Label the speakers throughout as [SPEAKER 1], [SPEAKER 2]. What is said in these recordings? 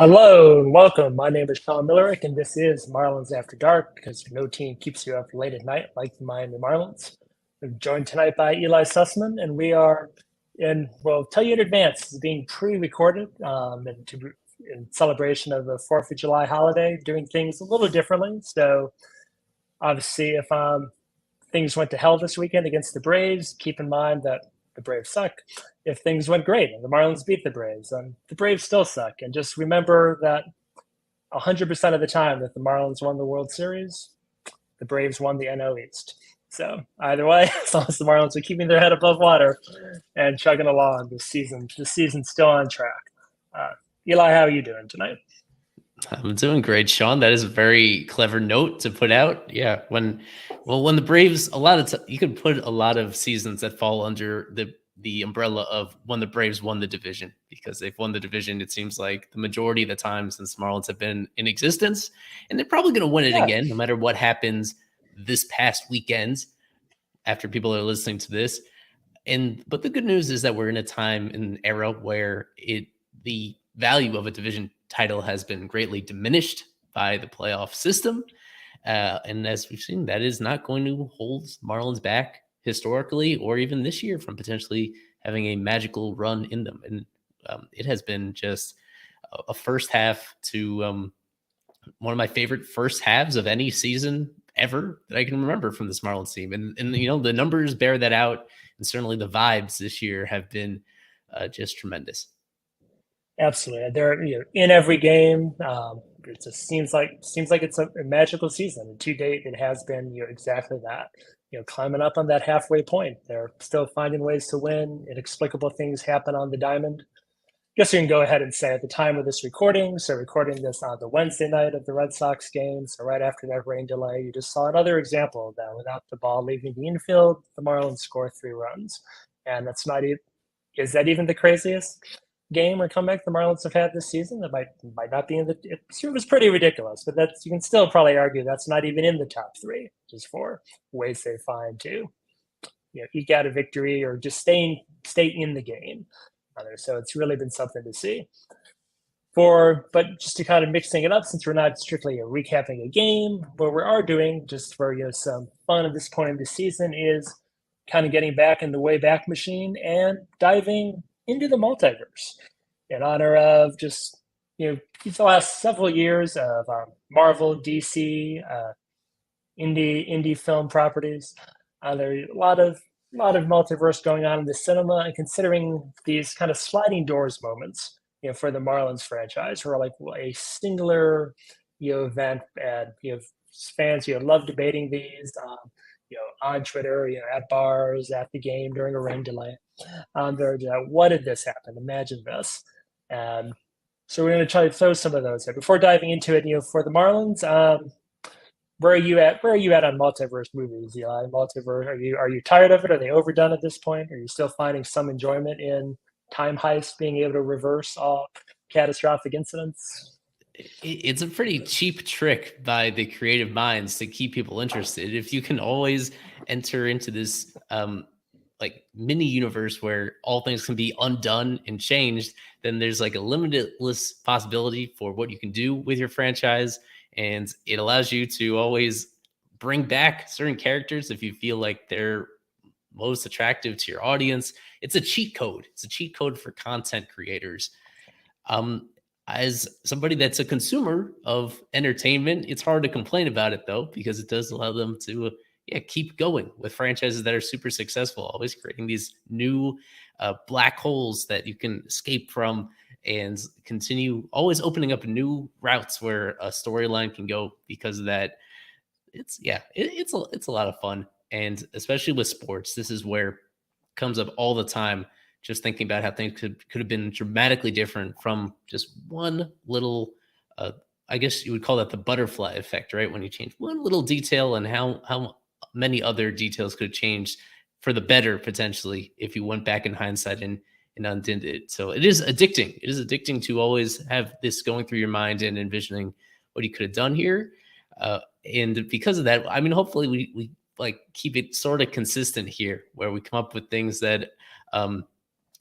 [SPEAKER 1] Hello and welcome. My name is Sean Millerick, and this is Marlins After Dark because no team keeps you up late at night like the Miami Marlins. We're joined tonight by Ely Sussman, and we are well, tell you in advance, this is being pre-recorded in celebration of the 4th of July holiday, doing things a little differently. So obviously, if things went to hell this weekend against the Braves, keep in mind that the Braves suck. If things went great and the Marlins beat the Braves, the Braves still suck. And just remember that 100% of the time that the Marlins won the World Series, the Braves won the NL East. So either way, as long as the Marlins are keeping their head above water and chugging along this season's still on track. Eli, how are you doing tonight?
[SPEAKER 2] I'm doing great, Sean. That is a very clever note to put out. Yeah, when the Braves, you could put a lot of seasons that fall under the umbrella of when the Braves won the division, because they've won the division. It seems like the majority of the time since Marlins have been in existence, and they're probably going to win it again, no matter what happens this past weekend. After people are listening to this, but the good news is that we're in a time, in an era where the value of a division title has been greatly diminished by the playoff system. And as we've seen, that is not going to hold Marlins back historically or even this year from potentially having a magical run in them. And it has been just a first half to one of my favorite first halves of any season ever that I can remember from this Marlins team. And the numbers bear that out. And certainly the vibes this year have been just tremendous.
[SPEAKER 1] Absolutely, they're in every game. It just seems like it's a magical season. And to date, it has been exactly that. Climbing up on that halfway point. They're still finding ways to win. Inexplicable things happen on the diamond. Guess you can go ahead and say at the time of this recording, so recording this on the Wednesday night of the Red Sox game, so right after that rain delay, you just saw another example of that. Without the ball leaving the infield, the Marlins score 3 runs. And that's not even, is that even the craziest game or comeback the Marlins have had this season? That might not be in the. It was pretty ridiculous, but that's, you can still probably argue that's not even in the top 3, just for ways they find to, eke out a victory or just stay in the game. So it's really been something to see. But just to kind of mixing it up, since we're not strictly recapping a game, what we are doing just for some fun at this point in the season is kind of getting back in the way back machine and diving into the multiverse in honor of just the last several years of Marvel, DC, indie film properties. There are a lot of multiverse going on in the cinema, and considering these kind of sliding doors moments, for the Marlins franchise, where like a singular, event, and fans, love debating these, on Twitter, at bars, at the game during a rain delay. They're, what did this happen? Imagine this. So we're going to try to throw some of those in. Before diving into it, for the Marlins, where are you at? Where are you at on multiverse movies? Multiverse. Are you tired of it? Are they overdone at this point? Are you still finding some enjoyment in time heist, being able to reverse all catastrophic incidents?
[SPEAKER 2] It's a pretty cheap trick by the creative minds to keep people interested. If you can always enter into this like mini universe where all things can be undone and changed, then there's like a limitless possibility for what you can do with your franchise. And it allows you to always bring back certain characters if you feel like they're most attractive to your audience. It's a cheat code. It's a cheat code for content creators. As somebody that's a consumer of entertainment, it's hard to complain about it though, because it does allow them to keep going with franchises that are super successful, always creating these new black holes that you can escape from and continue always opening up new routes where a storyline can go. Because of that, it's a lot of fun. And especially with sports, this is where it comes up all the time, just thinking about how things could have been dramatically different from just one little I guess you would call that the butterfly effect, right? When you change one little detail, and how many other details could change for the better potentially if you went back in hindsight and undid it. So it is addicting. It is addicting to always have this going through your mind and envisioning what you could have done here. And because of that, I mean, hopefully we like keep it sort of consistent here, where we come up with things that,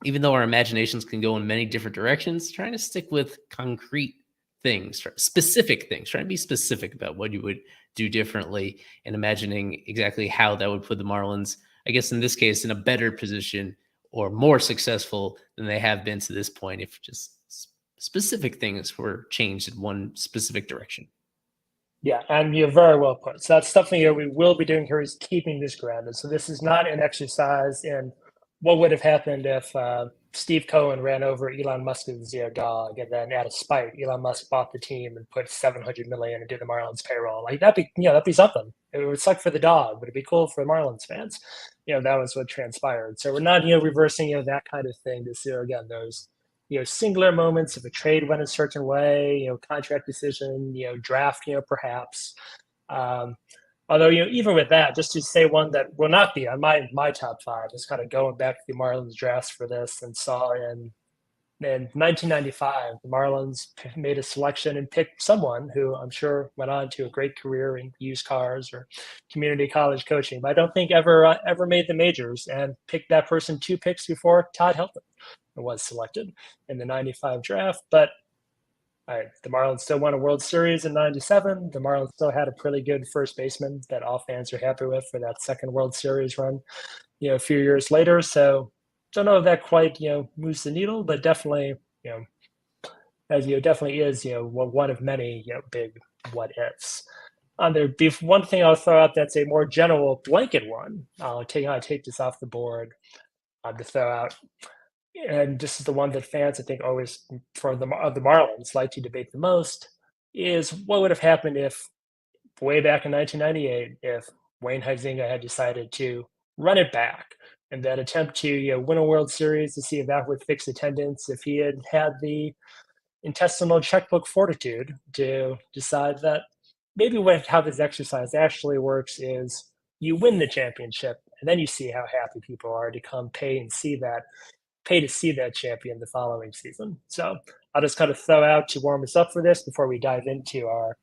[SPEAKER 2] even though our imaginations can go in many different directions, trying to stick with concrete things, specific things, trying to be specific about what you would do differently and imagining exactly how that would put the Marlins, I guess in this case, in a better position or more successful than they have been to this point if just specific things were changed in one specific direction.
[SPEAKER 1] Yeah, and you're very well put. So that's something that we will be doing here is keeping this grounded. So this is not an exercise in what would have happened if Steve Cohen ran over Elon Musk's dog, and then out of spite, Elon Musk bought the team and put 700 million into the Marlins payroll. Like that'd be something. It would suck for the dog, but it'd be cool for the Marlins fans. That was what transpired. So we're not reversing that kind of thing. This again, those singular moments if a trade went a certain way, contract decision, draft, perhaps. Although, even with that, just to say one that will not be on my top five, is kind of going back to the Marlins drafts for this and saw in 1995, the Marlins made a selection and picked someone who I'm sure went on to a great career in used cars or community college coaching, but I don't think ever made the majors, and picked that person 2 picks before Todd Helton was selected in the 95 draft. But the Marlins still won a World Series in 97. The Marlins still had a pretty good first baseman that all fans are happy with for that second World Series run, a few years later. So don't know if that quite, moves the needle, but definitely, as definitely is, one of many, big what ifs. There'd be one thing I'll throw out that's a more general blanket one. I'll take this off the board to throw out. And this is the one that fans, I think, always for the Marlins like to debate the most, is what would have happened if way back in 1998, if Wayne Huizenga had decided to run it back and then attempt to win a World Series to see if that would fix attendance, if he had the intestinal checkbook fortitude to decide that maybe how this exercise actually works is you win the championship and then you see how happy people are to come pay to see that champion the following season. So I'll just kind of throw out to warm us up for this before we dive into our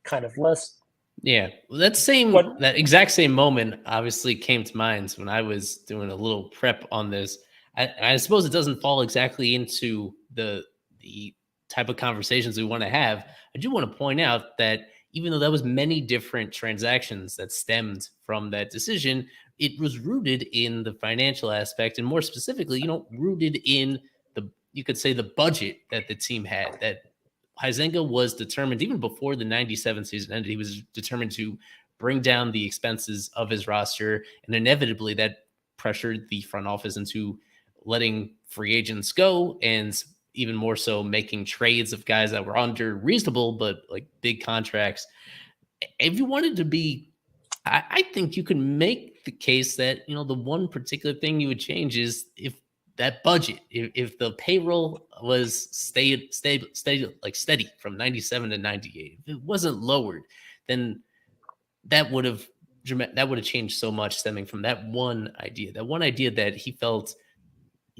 [SPEAKER 1] kind of list.
[SPEAKER 2] Yeah, well, that exact same moment obviously came to mind when I was doing a little prep on this. I suppose it doesn't fall exactly into the type of conversations we want to have. I do want to point out that even though that was many different transactions that stemmed from that decision, it was rooted in the financial aspect, and more specifically, rooted in you could say the budget that the team had. That Huizenga was determined, even before the 97 season ended, he was determined to bring down the expenses of his roster. And inevitably that pressured the front office into letting free agents go, and even more so making trades of guys that were under reasonable, but like big contracts. If you wanted to be, I think you can make the case that, the one particular thing you would change is if that budget, if the payroll was steady from 97 to 98, if it wasn't lowered, then that would have changed so much, stemming from that one idea that he felt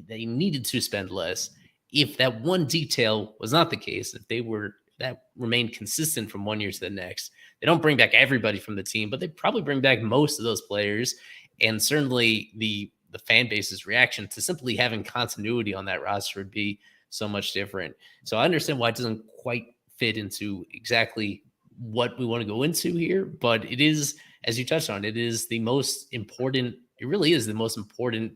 [SPEAKER 2] that he needed to spend less. If that one detail was not the case, if that remained consistent from one year to the next, they don't bring back everybody from the team, but they probably bring back most of those players. And certainly the fan base's reaction to simply having continuity on that roster would be so much different. So I understand why it doesn't quite fit into exactly what we want to go into here, but it is, as you touched on, it really is the most important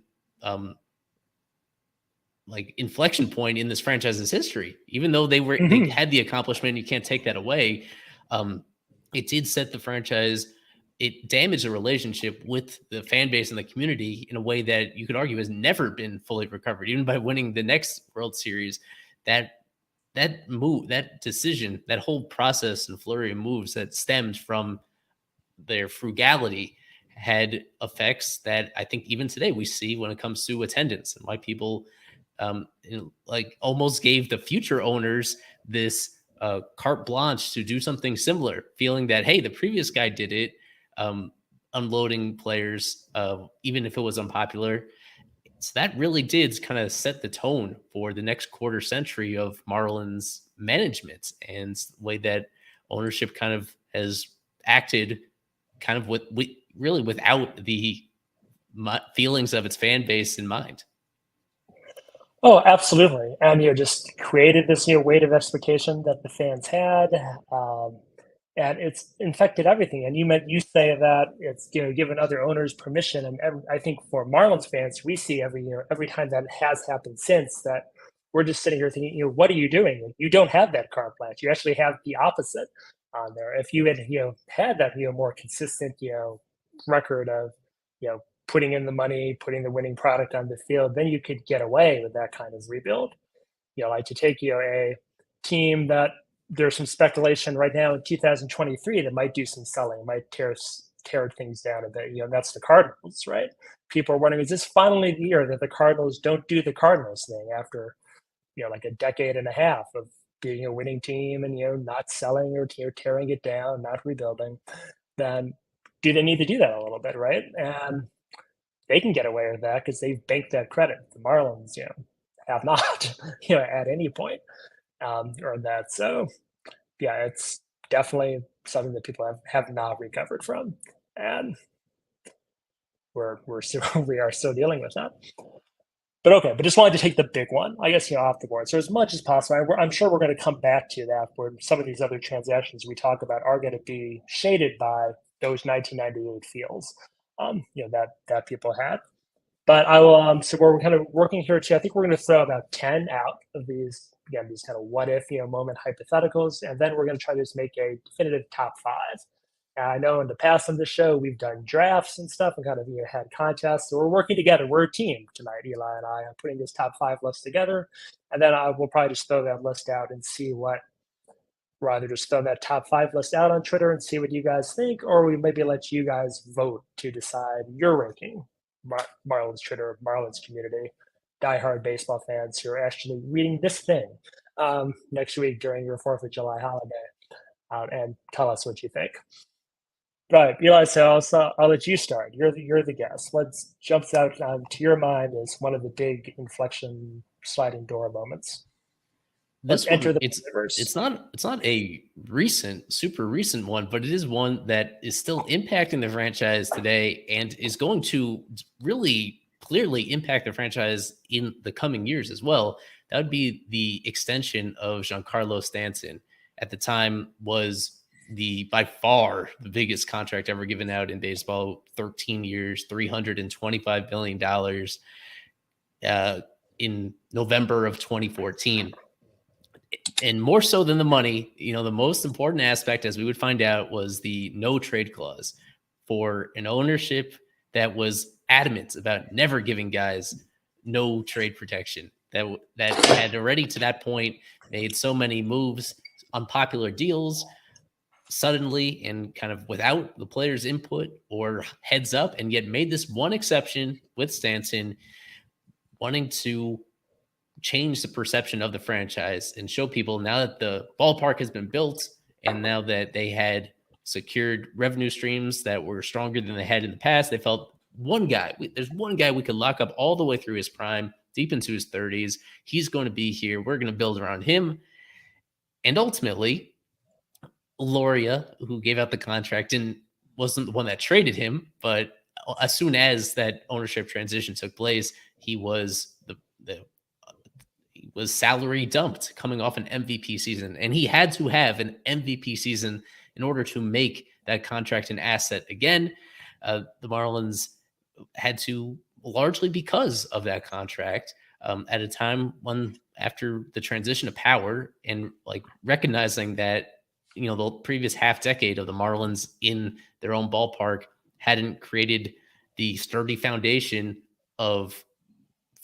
[SPEAKER 2] inflection point in this franchise's history. Even though they had the accomplishment, you can't take that away. It did set the franchise. It damaged the relationship with the fan base and the community in a way that you could argue has never been fully recovered. Even by winning the next World Series, that decision, that whole process and flurry of moves that stemmed from their frugality had effects that I think even today we see when it comes to attendance, and why people almost gave the future owners this carte blanche to do something similar, feeling that, hey, the previous guy did it, unloading players, even if it was unpopular. So that really did kind of set the tone for the next quarter century of Marlins management, and the way that ownership kind of has acted kind of really without the feelings of its fan base in mind.
[SPEAKER 1] Oh, absolutely. And just created this weight of expectation that the fans had, and it's infected everything. And you say that it's given other owners permission, and I think for Marlins fans, we see every time that has happened since that we're just sitting here thinking, what are you doing? You don't have that carte blanche. You actually have the opposite on there. If you had had that more consistent record of you know putting in the money, putting the winning product on the field, then you could get away with that kind of rebuild. Like to take a team that there's some speculation right now in 2023 that might do some selling, might tear things down a bit. That's the Cardinals, right? People are wondering, is this finally the year that the Cardinals don't do the Cardinals thing after like a decade and a half of being a winning team and not selling or tearing it down, not rebuilding? Then do they need to do that a little bit, right? And they can get away with that because they've banked that credit. The Marlins, have not, at any point earned that. So yeah, it's definitely something that people have not recovered from, and we're still we are still dealing with that. But okay, but just wanted to take the big one, I guess, off the board. So as much as possible, I'm sure we're going to come back to that, where some of these other transactions we talk about are going to be shaded by those 1998 feels, that people had. But I will. So we're kind of working here too. I think we're going to throw about 10 out of these. Again, these kind of what if moment hypotheticals, and then we're going to try to just make a definitive top five. And I know in the past on this show we've done drafts and stuff and kind of had contests. So we're working together. We're a team tonight, Eli and I, are putting this top five list together, and then I will probably just throw that list out and see what. Rather just throw that top five list out on Twitter and see what you guys think, or we maybe let you guys vote to decide your ranking. Marlins Twitter, Marlins community, diehard baseball fans who are actually reading this thing next week during your 4th of July holiday, and tell us what you think. Right, Eli, so I'll let you start. You're the guest. What jumps out to your mind as one of the big inflection sliding door moments? Let's
[SPEAKER 2] This
[SPEAKER 1] enter
[SPEAKER 2] one,
[SPEAKER 1] the
[SPEAKER 2] it's
[SPEAKER 1] universe.
[SPEAKER 2] it's not it's not a super recent one, but it is one that is still impacting the franchise today and is going to really clearly impact the franchise in the coming years as well. That would be the extension of Giancarlo Stanton. At the time, was the by far the biggest contract ever given out in baseball. 13 years, $325 billion, in November of 2014. And more so than the money, the most important aspect, as we would find out, was the no trade clause for an ownership that was adamant about never giving guys no trade protection. That had already to that point made so many moves, unpopular deals, suddenly and kind of without the players' input or heads up, and yet made this one exception with Stanton, wanting to change the perception of the franchise and show people, now that the ballpark has been built and now that they had secured revenue streams that were stronger than they had in the past, they felt there's one guy we could lock up all the way through his prime, deep into his 30s. He's going to be here. We're going to build around him. And ultimately, Loria, who gave out the contract, wasn't the one that traded him, but as soon as that ownership transition took place, he was the was salary dumped coming off an MVP season. And he had to have an MVP season in order to make that contract an asset again. The Marlins had to, largely because of that contract, at a time when, after the transition of power and like recognizing that, the previous half decade of the Marlins in their own ballpark hadn't created the sturdy foundation of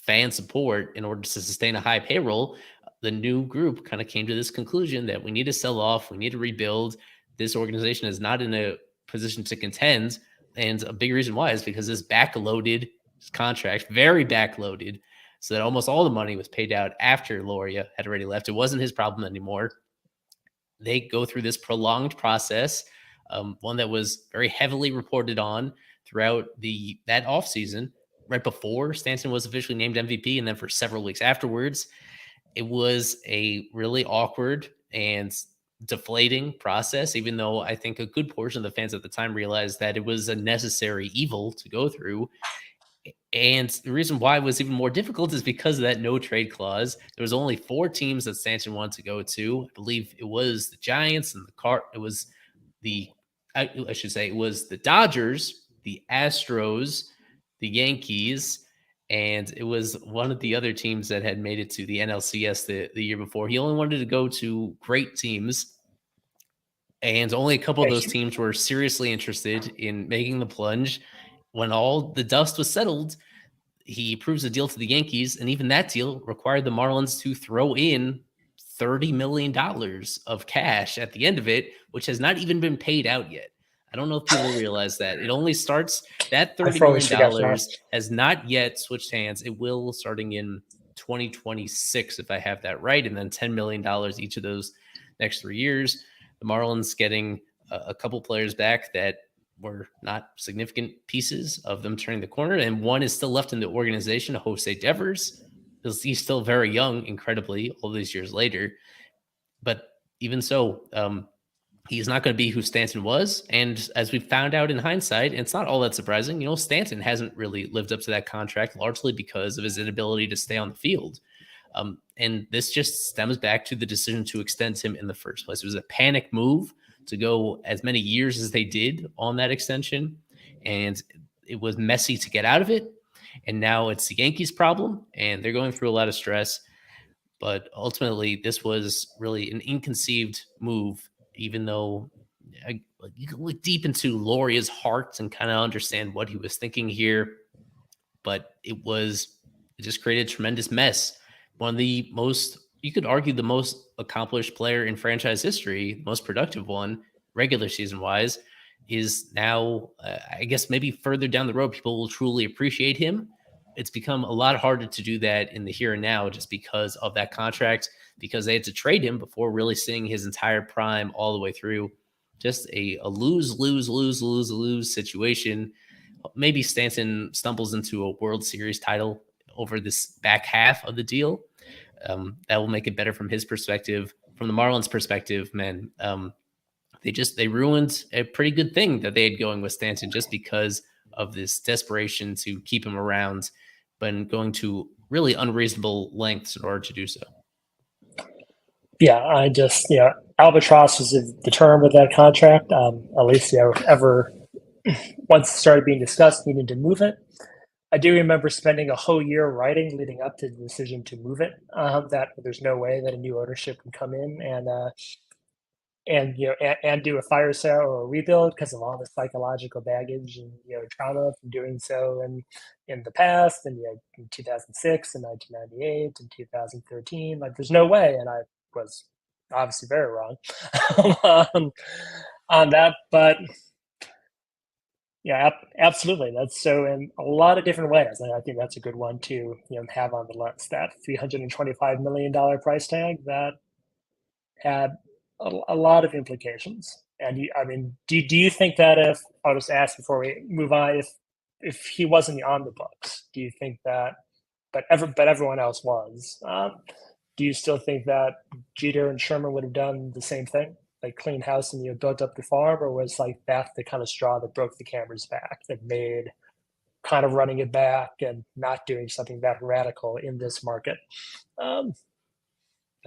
[SPEAKER 2] fan support in order to sustain a high payroll. The new group kind of came to this conclusion that we need to sell off, we need to rebuild. This organization is not in a position to contend. And a big reason why is because this backloaded contract, very backloaded, so that almost all the money was paid out after Loria had already left. It wasn't his problem anymore. They go through this prolonged process, one that was very heavily reported on throughout that offseason, right before Stanton was officially named MVP, and then for several weeks afterwards. It was a really awkward and deflating process, even though I think a good portion of the fans at the time realized that it was a necessary evil to go through. And the reason why it was even more difficult is because of that no trade clause. There was only 4 teams that Stanton wanted to go to. I believe it was the Giants and it was the I should say it was the Dodgers, the Astros, the Yankees, and it was one of the other teams that had made it to the NLCS the year before. He only wanted to go to great teams, and only a couple of
[SPEAKER 1] Yeah,
[SPEAKER 2] those teams were seriously interested in making the plunge. When all the dust was settled, he approves a deal to the Yankees, and even that deal required the Marlins to throw in $30 million of cash at the end of it, which has not even been paid out yet. I don't know if people realize that. It only starts, that
[SPEAKER 1] I
[SPEAKER 2] $30
[SPEAKER 1] always
[SPEAKER 2] million
[SPEAKER 1] forget that.
[SPEAKER 2] has not yet switched hands. It will starting in 2026, if I have that right, and then $10 million each of those next 3 years. The Marlins getting a couple players back that were not significant pieces of them turning the corner. And one is still left in the organization, Jose Devers. He's still very young, incredibly, all these years later. But even so, he's not going to be who Stanton was. And as we found out in hindsight, it's not all that surprising. Stanton hasn't really lived up to that contract, largely because of his inability to stay on the field. And this just stems back to the decision to extend him in the first place. It was a panic move to go as many years as they did on that extension. And it was messy to get out of it. And now it's the Yankees' problem, and they're going through a lot of stress. But ultimately, this was really an inconceived move, even though you can look deep into Loria's heart and kind of understand what he was thinking here. But it just created a tremendous mess. One of the most, you could argue, the most accomplished player in franchise history, most productive one, regular season wise, is now, I guess, maybe further down the road, people will truly appreciate him. It's become a lot harder to do that in the here and now just because of that contract, because they had to trade him before really seeing his entire prime all the way through. Just a lose, lose, lose, lose, lose situation. Maybe Stanton stumbles into a World Series title over this back half of the deal. That will make it better from his perspective. From the Marlins' perspective, man, they ruined a pretty good thing that they had going with Stanton just because of this desperation to keep him around, but going to really unreasonable lengths in order to do so.
[SPEAKER 1] Yeah, albatross was the term with that contract. At least, ever once it started being discussed, needing to move it. I do remember spending a whole year writing leading up to the decision to move it. That there's no way that a new ownership can come in and do a fire sale or a rebuild because of all the psychological baggage and trauma from doing so in the past, and in 2006 and 1998 and 2013. Like, there's no way, and I was obviously very wrong on, on that. But yeah, absolutely. That's so in a lot of different ways. And I think that's a good one to have on the list. That $325 million price tag that had a lot of implications. And do you think that if I'll just ask before we move on, if he wasn't on the books, do you think that, but everyone else was, do you still think that Jeter and Sherman would have done the same thing? Like clean house and built up the farm, or was like that the kind of straw that broke the camera's back, that made kind of running it back and not doing something that radical in this market an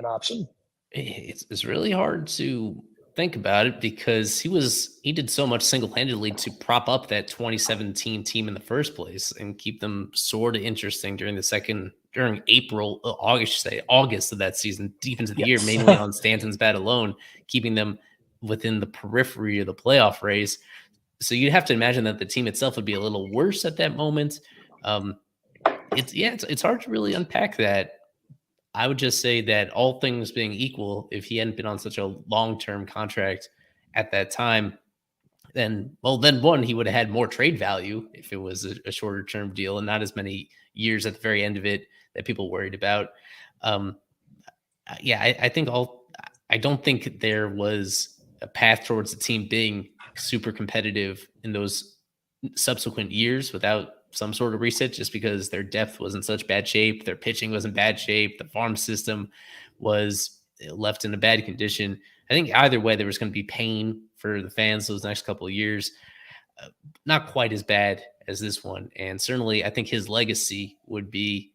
[SPEAKER 1] option?
[SPEAKER 2] It's really hard to think about it because he did so much single-handedly to prop up that 2017 team in the first place and keep them sort of interesting during August of that season, deep into the year, mainly on Stanton's bat alone, keeping them within the periphery of the playoff race. So you'd have to imagine that the team itself would be a little worse at that moment. It's hard to really unpack that. I would just say that all things being equal, if he hadn't been on such a long-term contract at that time, then one, he would have had more trade value if it was a shorter term deal and not as many years at the very end of it that people worried about. I don't think there was a path towards the team being super competitive in those subsequent years without some sort of reset, just because their depth was in such bad shape, their pitching was in bad shape, the farm system was left in a bad condition. I think either way, there was going to be pain for the fans those next couple of years. Not quite as bad as this one. And certainly, I think his legacy would be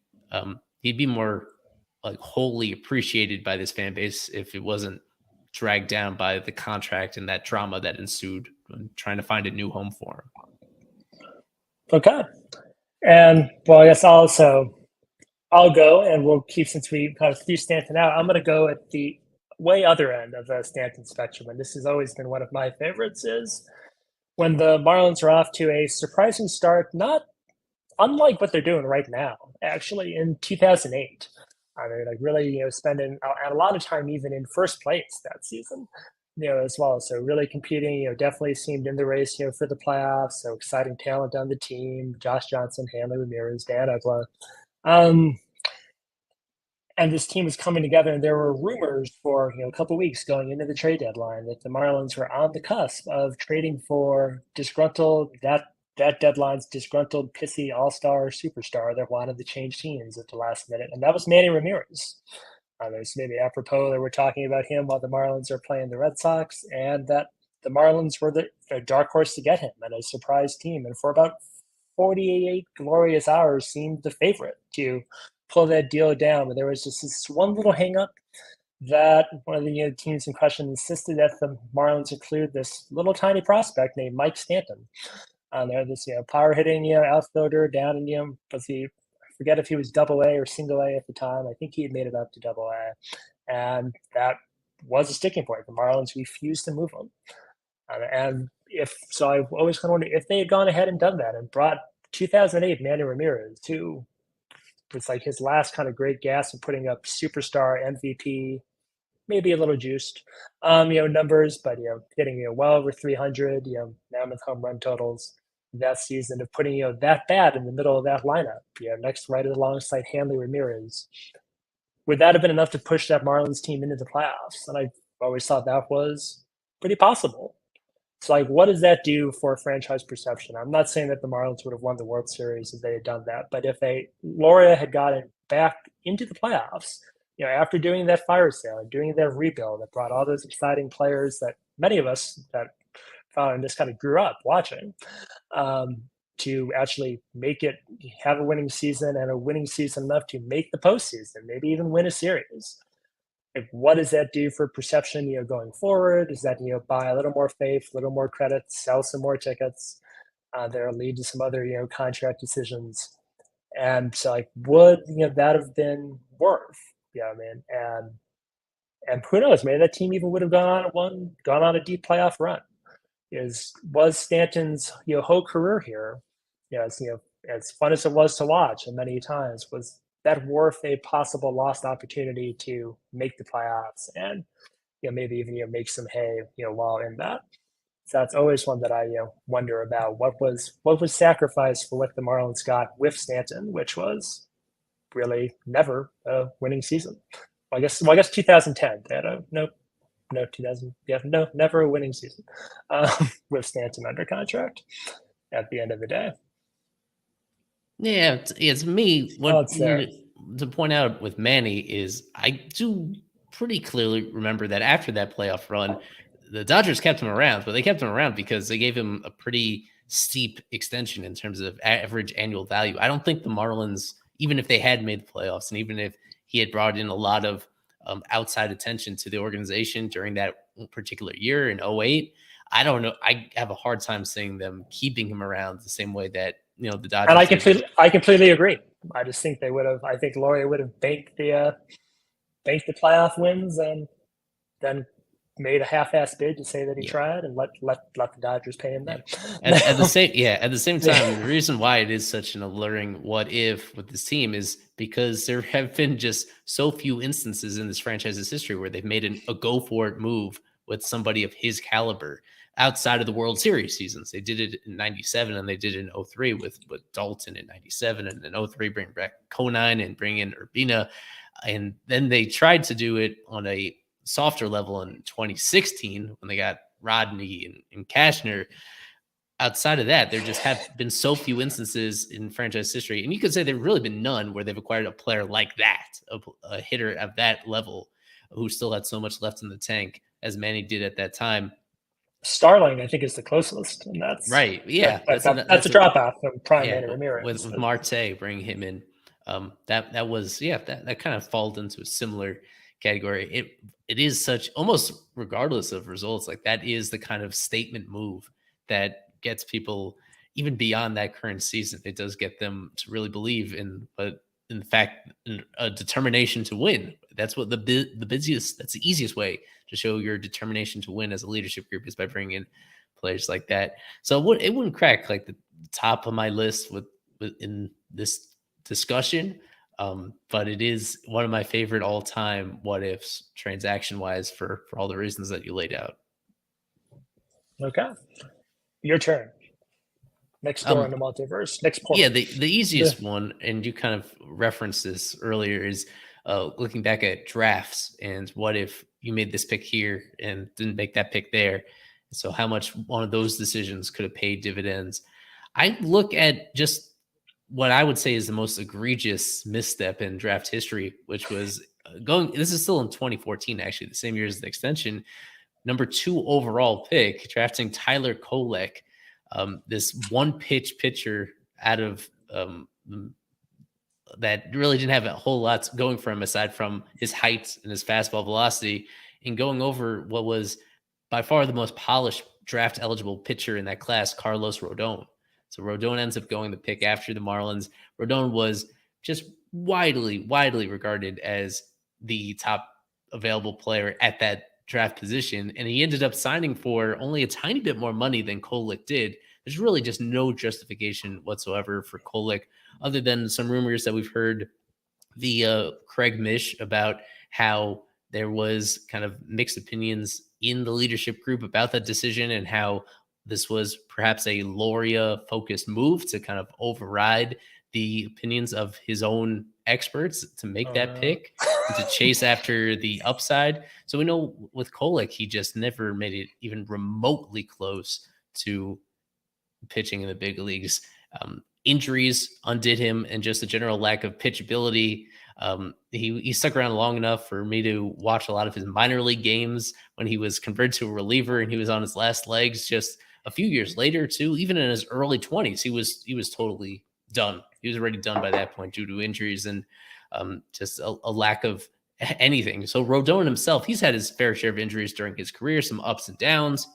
[SPEAKER 2] he'd be more like wholly appreciated by this fan base if it wasn't dragged down by the contract and that drama that ensued when trying to find a new home for him.
[SPEAKER 1] Okay. And well, I guess I'll go, and we'll keep, since we kind of threw Stanton out, I'm going to go at the way other end of the Stanton spectrum. And this has always been one of my favorites, is when the Marlins are off to a surprising start, not unlike what they're doing right now, actually in 2008. I mean, like really, spending a lot of time even in first place that season, as well. So really competing, definitely seemed in the race, for the playoffs. So exciting talent on the team: Josh Johnson, Hanley Ramirez, Dan Uggla. And this team was coming together, and there were rumors for a couple of weeks going into the trade deadline that the Marlins were on the cusp of trading for that deadline's disgruntled, pissy all-star superstar that wanted to change teams at the last minute, and that was Manny Ramirez. There's maybe apropos that we're talking about him while the Marlins are playing the Red Sox, and that the Marlins were the dark horse to get him and a surprise team, and for about 48 glorious hours seemed the favorite to pull that deal down. But there was just this one little hangup that one of the teams in question insisted that the Marlins include this little tiny prospect named Mike Stanton. There, this power hitting outfielder down in I forget if he was Double A or Single A at the time. I think he had made it up to Double A, and that was a sticking point. The Marlins refused to move him, and I always kind of wonder if they had gone ahead and done that and brought 2008 Manny Ramirez, who was like his last kind of great gasp of putting up superstar MVP, maybe a little juiced, numbers, but hitting well over 300, mammoth home run totals that season, of putting that bad in the middle of that lineup, next right alongside Hanley Ramirez. Would that have been enough to push that Marlins team into the playoffs? And I always thought that was pretty possible. So, like, what does that do for franchise perception? I'm not saying that the Marlins would have won the World Series if they had done that, but if Loria had gotten back into the playoffs, after doing that fire sale, doing that rebuild that brought all those exciting players that many of us that found this kind of grew up watching, to actually have a winning season, and a winning season enough to make the postseason, maybe even win a series. Like, what does that do for perception, going forward? Does that, buy a little more faith, a little more credit, sell some more tickets? That'll lead to some other, contract decisions. And so, like, would, that have been worth? I mean, and who knows? Maybe that team even would have gone on a deep playoff run. Was Stanton's whole career here, as fun as it was to watch, and many times, was that worth a possible lost opportunity to make the playoffs and maybe even make some hay while in that? So that's always one that I wonder about. What was sacrificed for what the Marlins got with Stanton, which was really never a winning season. I guess 2010 they had never a winning season with Stanton under contract at the end of the day.
[SPEAKER 2] Yeah, it's me. What to point out with Manny is I do pretty clearly remember that after that playoff run, the Dodgers kept him around, but they kept him around because they gave him a pretty steep extension in terms of average annual value. I don't think the Marlins, even if they had made the playoffs and even if he had brought in a lot of outside attention to the organization during that particular year in 08, I don't know. I have a hard time seeing them keeping him around the same way that the Dodgers.
[SPEAKER 1] And I completely agree. I just think they would have. I think Loria would have banked the playoff wins and then made a half-ass bid to say that he tried, and let the Dodgers pay him then.
[SPEAKER 2] At the same time, the reason why it is such an alluring what if with this team is because there have been just so few instances in this franchise's history where they've made a go for it move with somebody of his caliber outside of the World Series seasons. They did it in 97 and they did it in 03 with Dalton in 97, and in 03 bring back Conine and bring in Urbina. And then they tried to do it on a softer level in 2016 when they got Rodney and Cashner. Outside of that, there just have been so few instances in franchise history. And you could say there've really been none where they've acquired a player like that, a hitter at that level who still had so much left in the tank as Manny did at that time.
[SPEAKER 1] Starling, I think, is the closest, and
[SPEAKER 2] Right. Yeah.
[SPEAKER 1] that's a drop off from Prime
[SPEAKER 2] yeah,
[SPEAKER 1] Manny Ramirez.
[SPEAKER 2] with Marte bringing him in, that was yeah that kind of falls into a similar category. It is such almost regardless of results, like that is the kind of statement move that gets people even beyond that current season. It does get them to really believe in, but in fact, in a determination to win. That's what the busiest. That's the easiest way to show your determination to win as a leadership group is by bringing in players like that. So it wouldn't crack like the top of my list with in this discussion. But it is one of my favorite all time what ifs transaction wise for all the reasons that you laid out.
[SPEAKER 1] Okay, your turn. Next door in
[SPEAKER 2] Um,
[SPEAKER 1] the multiverse. Next
[SPEAKER 2] yeah,
[SPEAKER 1] point.
[SPEAKER 2] the easiest one, and you kind of referenced this earlier, is looking back at drafts and what if you made this pick here and didn't make that pick there. So how much one of those decisions could have paid dividends. I look at just what I would say is the most egregious misstep in draft history, which was going. This is still in 2014, actually, the same year as the extension. Number 2 overall pick, drafting Tyler Kolek, this one pitch pitcher out of that really didn't have a whole lot going for him aside from his height and his fastball velocity, and going over what was by far the most polished draft eligible pitcher in that class, Carlos Rodon. So Rodon ends up going the pick after the Marlins. Rodon was just widely regarded as the top available player at that draft position, and he ended up signing for only a tiny bit more money than Kolek did. There's really just no justification whatsoever for Kolek other than some rumors that we've heard via Craig Mish about how there was kind of mixed opinions in the leadership group about that decision and how this was perhaps a Loria focused move to kind of override the opinions of his own experts to make
[SPEAKER 1] Oh
[SPEAKER 2] that
[SPEAKER 1] no.
[SPEAKER 2] pick and to chase after the upside. So we know with Kolek, he just never made it even remotely close to pitching in the big leagues. Injuries undid him, and just a general lack of pitchability. He stuck around long enough for me to watch a lot of his minor league games when he was converted to a reliever and he was on his last legs. Just a few years later, too, even in his early 20s, he was totally done. He was already done by that point due to injuries and just a lack of anything. So Rodon himself, he's had his fair share of injuries during his career, some ups and downs.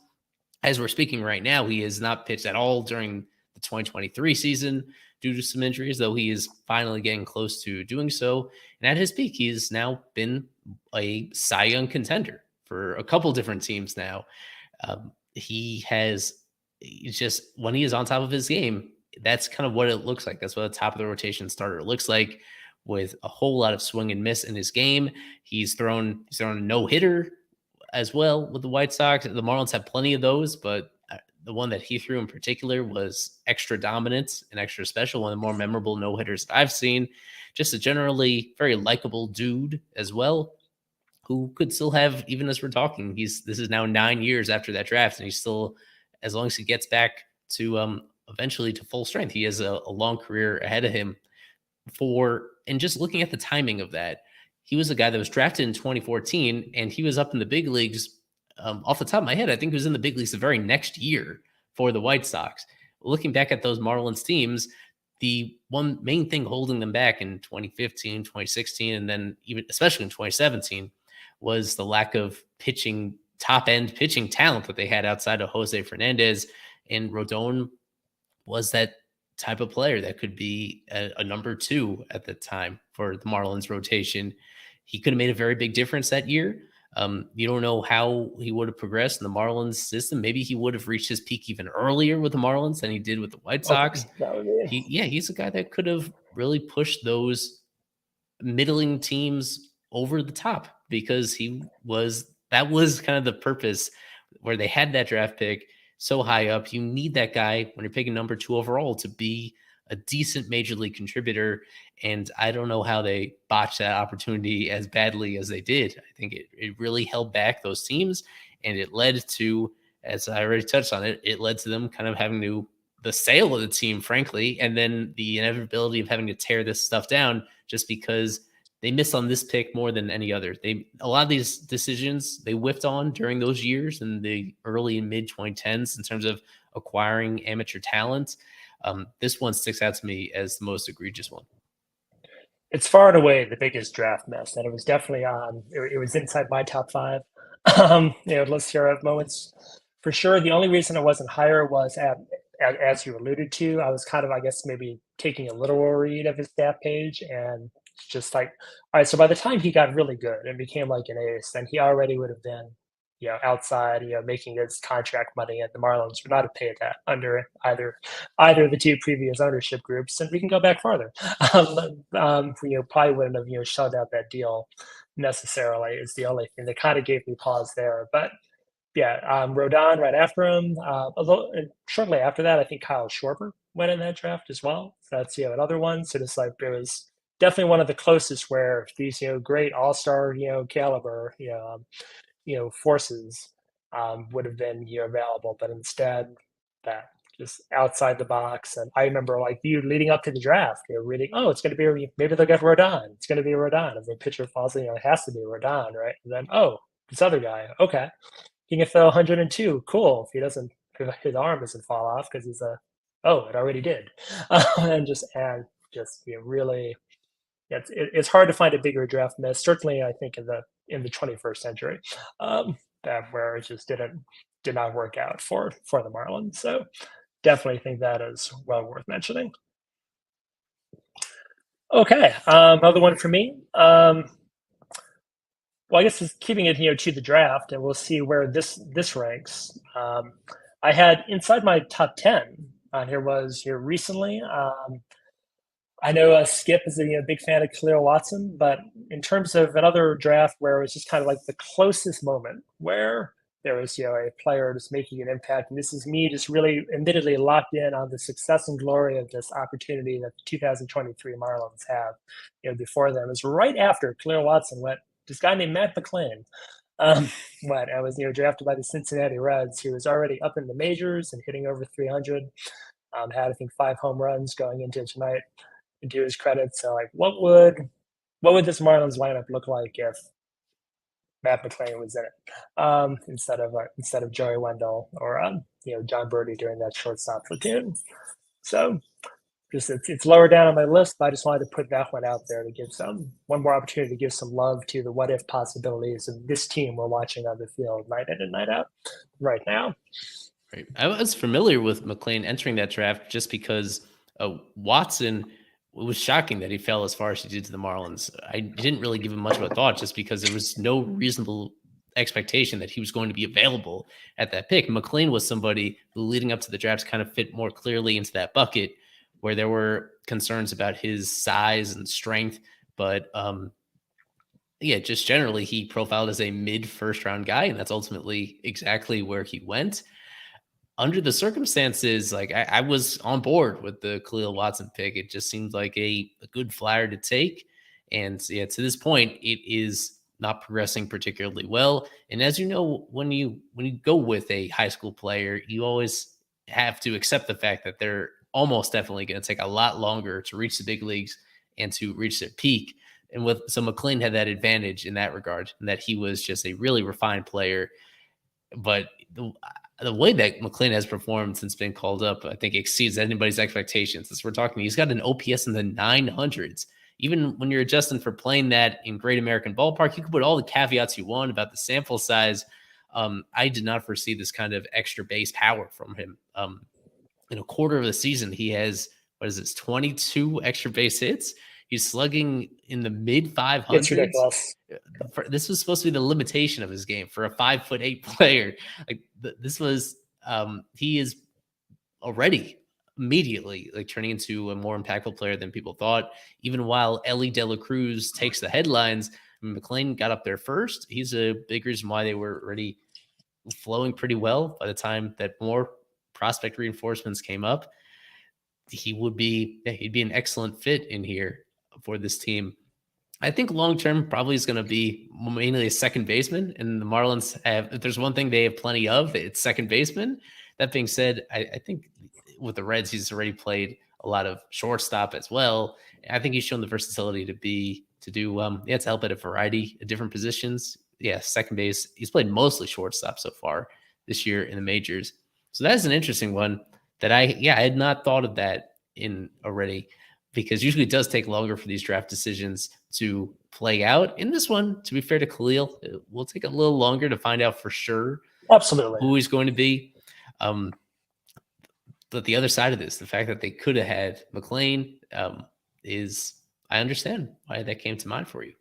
[SPEAKER 2] As we're speaking right now, he has not pitched at all during the 2023 season due to some injuries, though he is finally getting close to doing so. And at his peak, he's now been a Cy Young contender for a couple different teams now. He has just when he is on top of his game, that's kind of what it looks like. That's what a top of the rotation starter looks like, with a whole lot of swing and miss in his game. He's thrown a no hitter as well with the White Sox. The Marlins have plenty of those, but the one that he threw in particular was extra dominant and extra special. One of the more memorable no hitters I've seen. Just a generally very likable dude as well, who could still have, even as we're talking, this is now 9 years after that draft, and he's still, as long as he gets back to eventually to full strength, he has a long career ahead of him. And just looking at the timing of that, he was a guy that was drafted in 2014 and he was up in the big leagues. Off the top of my head, I think he was in the big leagues the very next year for the White Sox. Looking back at those Marlins teams, the one main thing holding them back in 2015, 2016, and then even especially in 2017 was the lack of top end pitching talent that they had outside of Jose Fernandez. And Rodon was that type of player that could be a number 2 at the time for the Marlins rotation. He could have made a very big difference that year. You don't know how he would have progressed in the Marlins system. Maybe he would have reached his peak even earlier with the Marlins than he did with the White Sox.
[SPEAKER 1] Okay, that would be.
[SPEAKER 2] He's a guy that could have really pushed those middling teams over the top because that was kind of the purpose where they had that draft pick so high up. You need that guy when you're picking number 2 overall to be a decent major league contributor. And I don't know how they botched that opportunity as badly as they did. I think it really held back those teams, and it led to, as I already touched on it led to them kind of having the sale of the team, frankly, and then the inevitability of having to tear this stuff down just because they missed on this pick more than any other. A lot of these decisions they whiffed on during those years in the early and mid 2010s in terms of acquiring amateur talent. This one sticks out to me as the most egregious one.
[SPEAKER 1] It's far and away the biggest draft miss, and it was definitely on. It was inside my top five. Let's hear of moments for sure. The only reason it wasn't higher was as you alluded to, I was kind of, I guess, maybe taking a literal read of his stat page, and just like, all right. So by the time he got really good and became like an ace, then he already would have been, outside, making his contract money, and the Marlins would not have paid that under either of the two previous ownership groups. And we can go back farther. Probably wouldn't have, shut out that deal necessarily, is the only thing that kind of gave me pause there. But yeah, Rodon right after him. Shortly after that, I think Kyle Schwarber went in that draft as well. So that's, another one. So just like, it was definitely one of the closest where these, great all-star, caliber, forces would have been, available, but instead that just outside the box. And I remember, like, you leading up to the draft, you're reading, oh, it's going to be, maybe they'll get Rodon. It's going to be Rodon. If the pitcher falls, it has to be Rodon, right? And then, oh, this other guy, okay, he can throw 102. Cool. If he doesn't, if his arm doesn't fall off because he's oh, it already did. And just really, it's hard to find a bigger draft miss. Certainly, I think in the 21st century, that where it just did not work out for the Marlins. So definitely think that is well worth mentioning. Okay, another one for me. Well, I guess it's keeping it, to the draft, and we'll see where this ranks. I had inside my top 10 on here was here recently. I know Skip is a big fan of Khalil Watson, but in terms of another draft where it was just kind of like the closest moment where there was a player just making an impact, and this is me just really admittedly locked in on the success and glory of this opportunity that the 2023 Marlins have before them, is right after Khalil Watson went this guy named Matt McLain. What I was drafted by the Cincinnati Reds. He was already up in the majors and hitting over 300. Had I think 5 home runs going into tonight. To his credit, so like, what would this Marlins lineup look like if Matt McLain was in it instead of Joey Wendell or John Birdie during that shortstop platoon? So just it's lower down on my list, but I just wanted to put that one out there to give one more opportunity to give some love to the what if possibilities of this team we're watching on the field night in and night out right now.
[SPEAKER 2] Right. I was familiar with McLain entering that draft just because Watson. It was shocking that he fell as far as he did to the Marlins. I didn't really give him much of a thought just because there was no reasonable expectation that he was going to be available at that pick. McLain was somebody who, leading up to the draft, kind of fit more clearly into that bucket where there were concerns about his size and strength. But just generally, he profiled as a mid first round guy, and that's ultimately exactly where he went. Under the circumstances, like I was on board with the Khalil Watson pick. It just seemed like a good flyer to take. And to this point, it is not progressing particularly well. And as you know, when you go with a high school player, you always have to accept the fact that they're almost definitely going to take a lot longer to reach the big leagues and to reach their peak. And so McLain had that advantage in that regard, and that he was just a really refined player. But the way that McLain has performed since being called up, I think exceeds anybody's expectations. As we're talking, he's got an OPS in the 900s. Even when you're adjusting for playing that in Great American Ballpark, you can put all the caveats you want about the sample size. I did not foresee this kind of extra base power from him. In a quarter of the season, he has, 22 extra base hits. He's slugging in the mid 500s.
[SPEAKER 1] It's ridiculous.
[SPEAKER 2] This was supposed to be the limitation of his game for a 5'8" player. Like this was, he is already immediately like turning into a more impactful player than people thought. Even while Ellie De La Cruz takes the headlines, McLain got up there first. He's a big reason why they were already flowing pretty well by the time that more prospect reinforcements came up. He'd be an excellent fit in here for this team. I think long-term probably is going to be mainly a second baseman, and the Marlins have, if there's one thing they have plenty of, it's second baseman. That being said, I think with the Reds, he's already played a lot of shortstop as well. I think he's shown the versatility to be to do to help at a variety of different positions. Yeah, second base. He's played mostly shortstop so far this year in the majors. So that's an interesting one that I had not thought of that in already, because usually it does take longer for these draft decisions to play out. In this one, to be fair to Khalil, it will take a little longer to find out for sure
[SPEAKER 1] Absolutely.
[SPEAKER 2] who he's going to be. But the other side of this, the fact that they could have had McLean, is, I understand why that came to mind for you.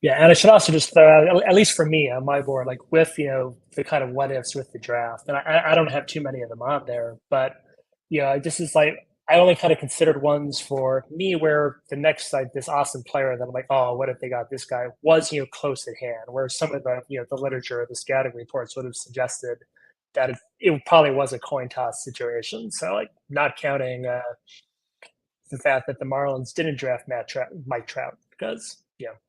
[SPEAKER 1] Yeah, and I should also just throw out, at least for me on my board, like with the kind of what ifs with the draft, and I don't have too many of them on there, but this is like I only kind of considered ones for me where the next like this awesome player that I'm like, oh, what if they got this guy was close at hand, where some of the the literature or the scouting reports would have suggested that it probably was a coin toss situation. So like not counting the fact that the Marlins didn't draft Mike Trout because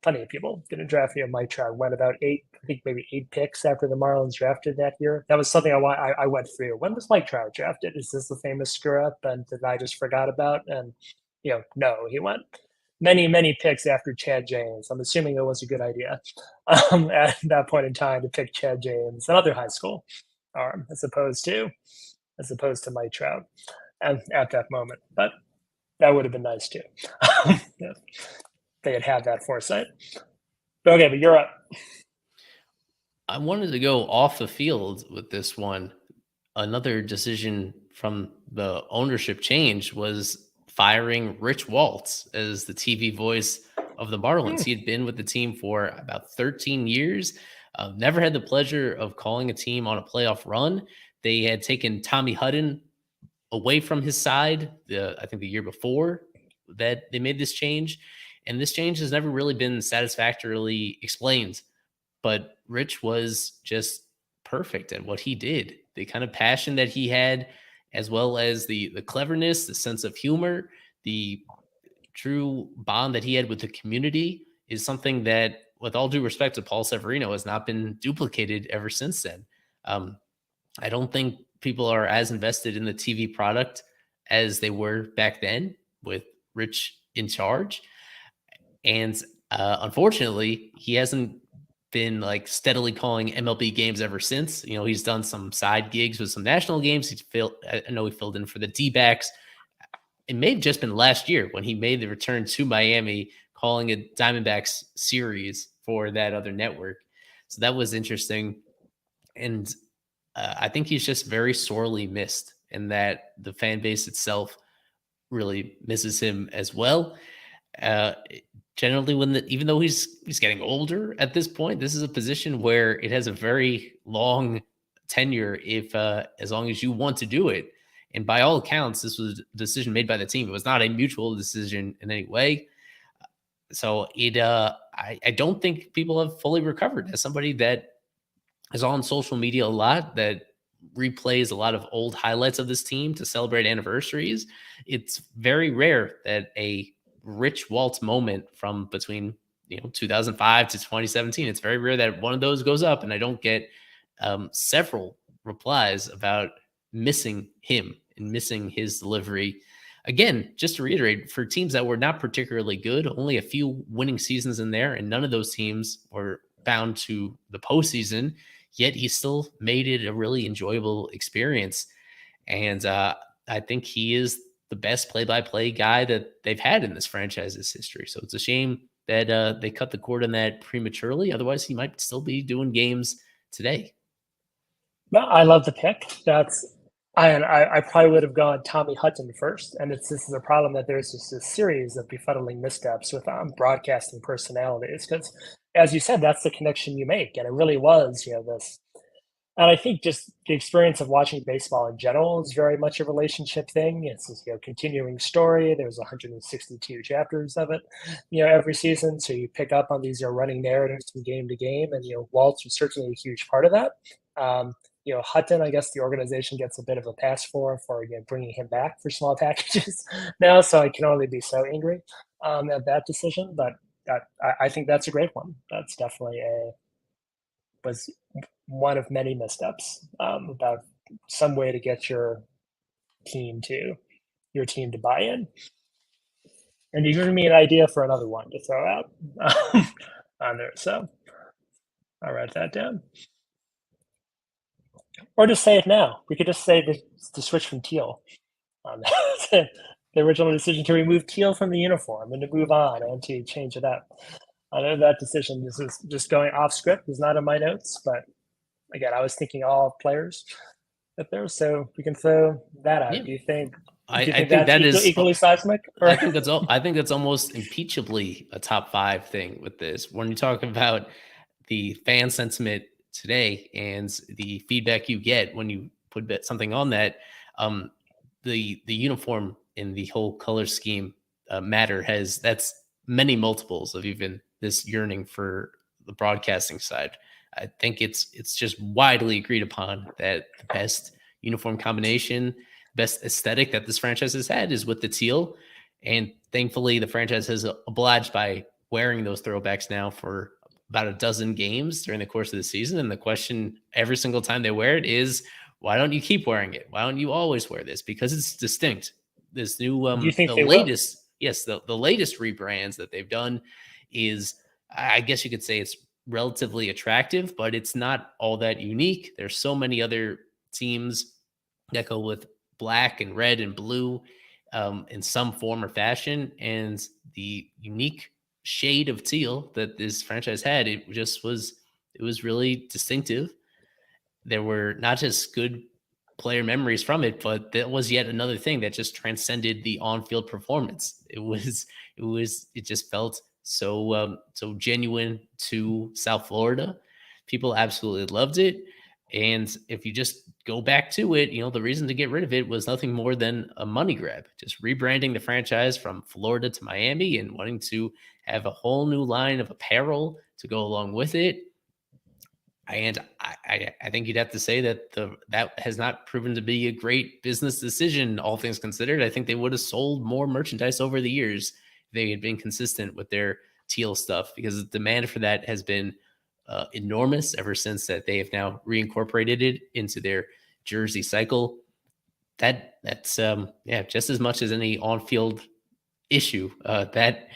[SPEAKER 1] plenty of people didn't draft Mike Trout. Went about I think maybe 8 picks after the Marlins drafted that year. That was something I went through. When was Mike Trout drafted? Is this the famous screw up and that I just forgot about? And no, he went many picks after Chad James. I'm assuming it was a good idea at that point in time to pick Chad James, another high school arm, as opposed to Mike Trout at that moment. But that would have been nice too. If they had that foresight. Okay, but you're up.
[SPEAKER 2] I wanted to go off the field with this one. Another decision from the ownership change was firing Rich Waltz as the TV voice of the Marlins. He had been with the team for about 13 years. Never had the pleasure of calling a team on a playoff run. They had taken Tommy Hutton away from his side, I think the year before that they made this change. And this change has never really been satisfactorily explained. But Rich was just perfect at what he did. The kind of passion that he had, as well as the cleverness, the sense of humor, the true bond that he had with the community, is something that, with all due respect to Paul Severino, has not been duplicated ever since then. I don't think people are as invested in the TV product as they were back then with Rich in charge. And unfortunately, he hasn't been like steadily calling MLB games ever since. He's done some side gigs with some national games. I know he filled in for the D-backs. It may have just been last year when he made the return to Miami, calling a Diamondbacks series for that other network. So that was interesting. And I think he's just very sorely missed, and that the fan base itself really misses him as well. Generally, even though he's getting older at this point, this is a position where it has a very long tenure if as long as you want to do it. And by all accounts, this was a decision made by the team. It was not a mutual decision in any way. So I don't think people have fully recovered. As somebody that is on social media a lot, that replays a lot of old highlights of this team to celebrate anniversaries, it's very rare that a Rich Waltz moment from between 2005 to 2017, it's very rare that one of those goes up, and I don't get several replies about missing him and missing his delivery. Again, just to reiterate, for teams that were not particularly good, only a few winning seasons in there, and none of those teams were bound to the postseason, yet he still made it a really enjoyable experience. And I think he is the best play-by-play guy that they've had in this franchise's history. So it's a shame that they cut the cord on that prematurely. Otherwise, he might still be doing games today.
[SPEAKER 1] Well, I love the pick. I probably would have gone Tommy Hutton first, and this is a problem that there's just a series of befuddling missteps with broadcasting personalities because, as you said, that's the connection you make, and it really was this. And I think just the experience of watching baseball in general is very much a relationship thing. It's this, continuing story. There's 162 chapters of it, every season. So you pick up on these running narratives from game to game, and Waltz was certainly a huge part of that. Hutton, I guess the organization gets a bit of a pass for bringing him back for small packages now. So I can only be so angry at that decision. But I think that's a great one. That's definitely was one of many missteps about some way to get your team to buy in. And you've given me an idea for another one to throw out on there. So I'll write that down. Or just say it now. We could just say to switch from teal. The original decision to remove teal from the uniform and to move on and to change it up. I know that decision, this is just going off script, is not in my notes, but again, I was thinking all players up there, so we can throw that out.
[SPEAKER 2] Yeah.
[SPEAKER 1] Do you think?
[SPEAKER 2] I
[SPEAKER 1] Do you think
[SPEAKER 2] think
[SPEAKER 1] that's
[SPEAKER 2] that is
[SPEAKER 1] equally seismic? Or?
[SPEAKER 2] I think that's almost impeachably a top 5 thing with this. When you talk about the fan sentiment today and the feedback you get when you put something on that, um, the uniform in the whole color scheme matter that's many multiples of even this yearning for the broadcasting side. I think it's just widely agreed upon that the best uniform combination, best aesthetic that this franchise has had is with the teal. And thankfully, the franchise has obliged by wearing those throwbacks now for about a dozen games during the course of the season. And the question every single time they wear it is, why don't you keep wearing it? Why don't you always wear this? Because it's distinct. This new,
[SPEAKER 1] Do you think
[SPEAKER 2] the
[SPEAKER 1] they will?
[SPEAKER 2] latest, yes, the latest rebrands that they've done is, I guess you could say it's relatively attractive, but it's not all that unique. There's so many other teams that go with black and red and blue in some form or fashion. And the unique shade of teal that this franchise had, it was really distinctive. There were not just good player memories from it, but that was yet another thing that just transcended the on-field performance. It just felt so genuine to South Florida. People absolutely loved it. And if you just go back to it, the reason to get rid of it was nothing more than a money grab, just rebranding the franchise from Florida to Miami and wanting to have a whole new line of apparel to go along with it. And I think you'd have to say that that has not proven to be a great business decision, all things considered. I think they would have sold more merchandise over the years if they had been consistent with their teal stuff, because the demand for that has been enormous ever since that they have now reincorporated it into their jersey cycle. That's just as much as any on-field issue that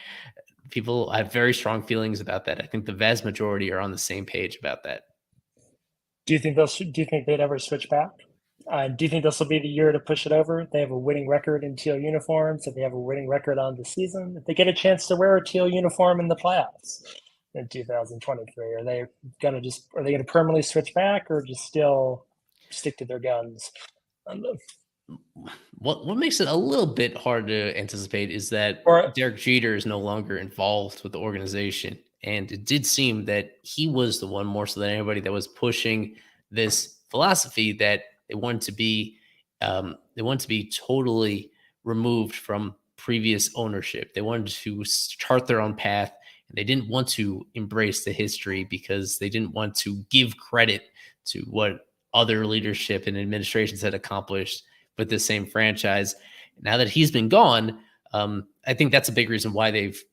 [SPEAKER 2] people have very strong feelings about that. I think the vast majority are on the same page about that.
[SPEAKER 1] Do you think they'd ever switch back? Do you think this will be the year to push it over? They have a winning record in teal uniforms. If they have a winning record on the season, if they get a chance to wear a teal uniform in the playoffs in 2023, are they going to permanently switch back or just still stick to their guns?
[SPEAKER 2] What makes it a little bit hard to anticipate is that
[SPEAKER 1] Or
[SPEAKER 2] Derek Jeter is no longer involved with the organization. And it did seem that he was the one more so than anybody that was pushing this philosophy that they wanted to be totally removed from previous ownership. They wanted to chart their own path. And they didn't want to embrace the history because they didn't want to give credit to what other leadership and administrations had accomplished with the same franchise. Now that he's been gone, I think that's a big reason why they've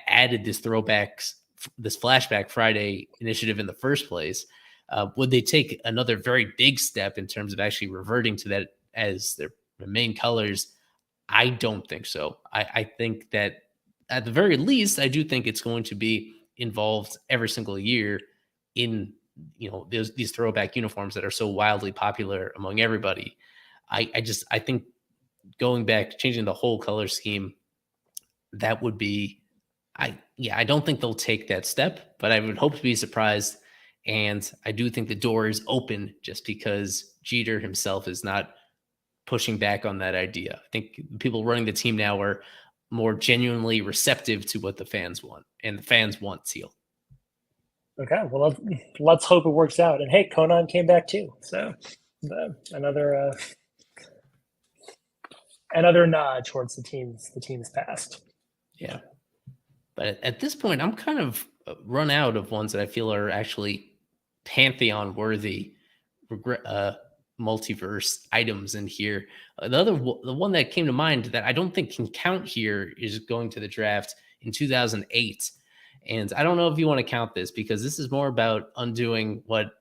[SPEAKER 2] added this flashback Friday initiative in the first place. Would they take another very big step in terms of actually reverting to that as their main colors? I don't think so. I think that at the very least, I do think it's going to be involved every single year in these throwback uniforms that are so wildly popular among everybody. I think going back, changing the whole color scheme, that would be, I don't think they'll take that step, but I would hope to be surprised. And I do think the door is open just because Jeter himself is not pushing back on that idea. I think people running the team now are more genuinely receptive to what the fans want, and the fans want teal.
[SPEAKER 1] Okay, well, let's hope it works out. And hey, Conan came back too, so another nod towards the team's past.
[SPEAKER 2] Yeah, but at this point, I'm kind of run out of ones that I feel are actually pantheon worthy multiverse items in here. The one that came to mind that I don't think can count here is going to the draft in 2008. And I don't know if you want to count this because this is more about undoing what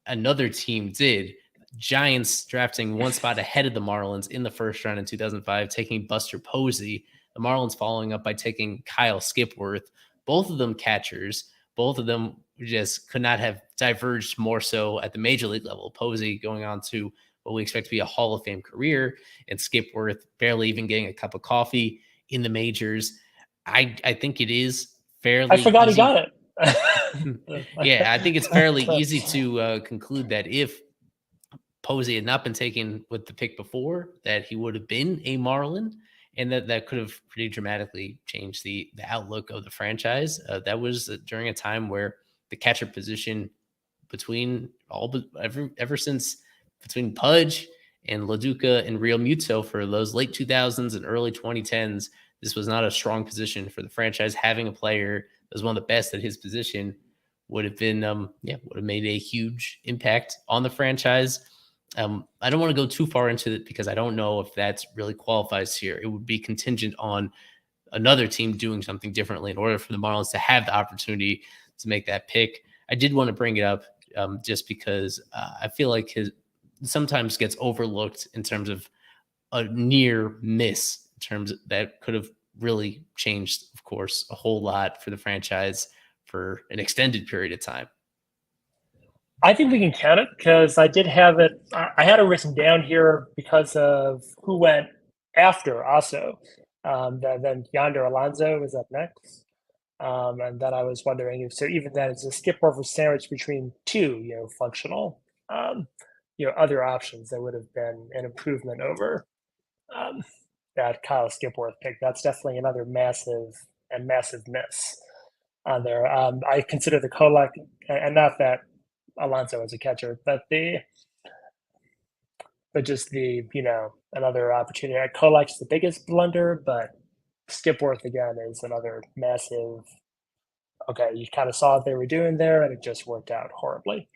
[SPEAKER 2] another team did. Giants drafting one spot ahead of the Marlins in the first round in 2005, taking Buster Posey, the Marlins following up by taking Kyle Skipworth, both of them catchers, both of them just could not have diverged more so at the major league level. Posey going on to what we expect to be a Hall of Fame career, and Skipworth barely even getting a cup of coffee in the majors. I think it is
[SPEAKER 1] I
[SPEAKER 2] fairly
[SPEAKER 1] forgot he
[SPEAKER 2] easy.
[SPEAKER 1] got it.
[SPEAKER 2] Yeah, I think it's fairly easy to conclude that if Posey had not been taken with the pick before, that he would have been a Marlin, and that could have pretty dramatically changed the outlook of the franchise. That was during a time where the catcher position between ever since between Pudge and LaDuca and Real Muto for those late 2000s and early 2010s, this was not a strong position for the franchise. Having a player that was one of the best at his position would have been, would have made a huge impact on the franchise. I don't want to go too far into it because I don't know if that really qualifies here. It would be contingent on another team doing something differently in order for the Marlins to have the opportunity to make that pick. I did want to bring it up just because I feel like his sometimes gets overlooked in terms of a near miss in terms of, that could have really changed, of course, a whole lot for the franchise for an extended period of time.
[SPEAKER 1] I think we can count it because I did have it. I had it written down here because of who went after also. Then Yonder Alonso was up next. And then I was wondering if so even then it's a skip over sandwich between two, functional, other options that would have been an improvement over that Kyle Skipworth pick. That's definitely another massive miss on there. I consider the Kolak, and not that Alonso as a catcher, but just the another opportunity. Kolak's the biggest blunder, but Skipworth again is another massive. Okay, you kind of saw what they were doing there, and it just worked out horribly.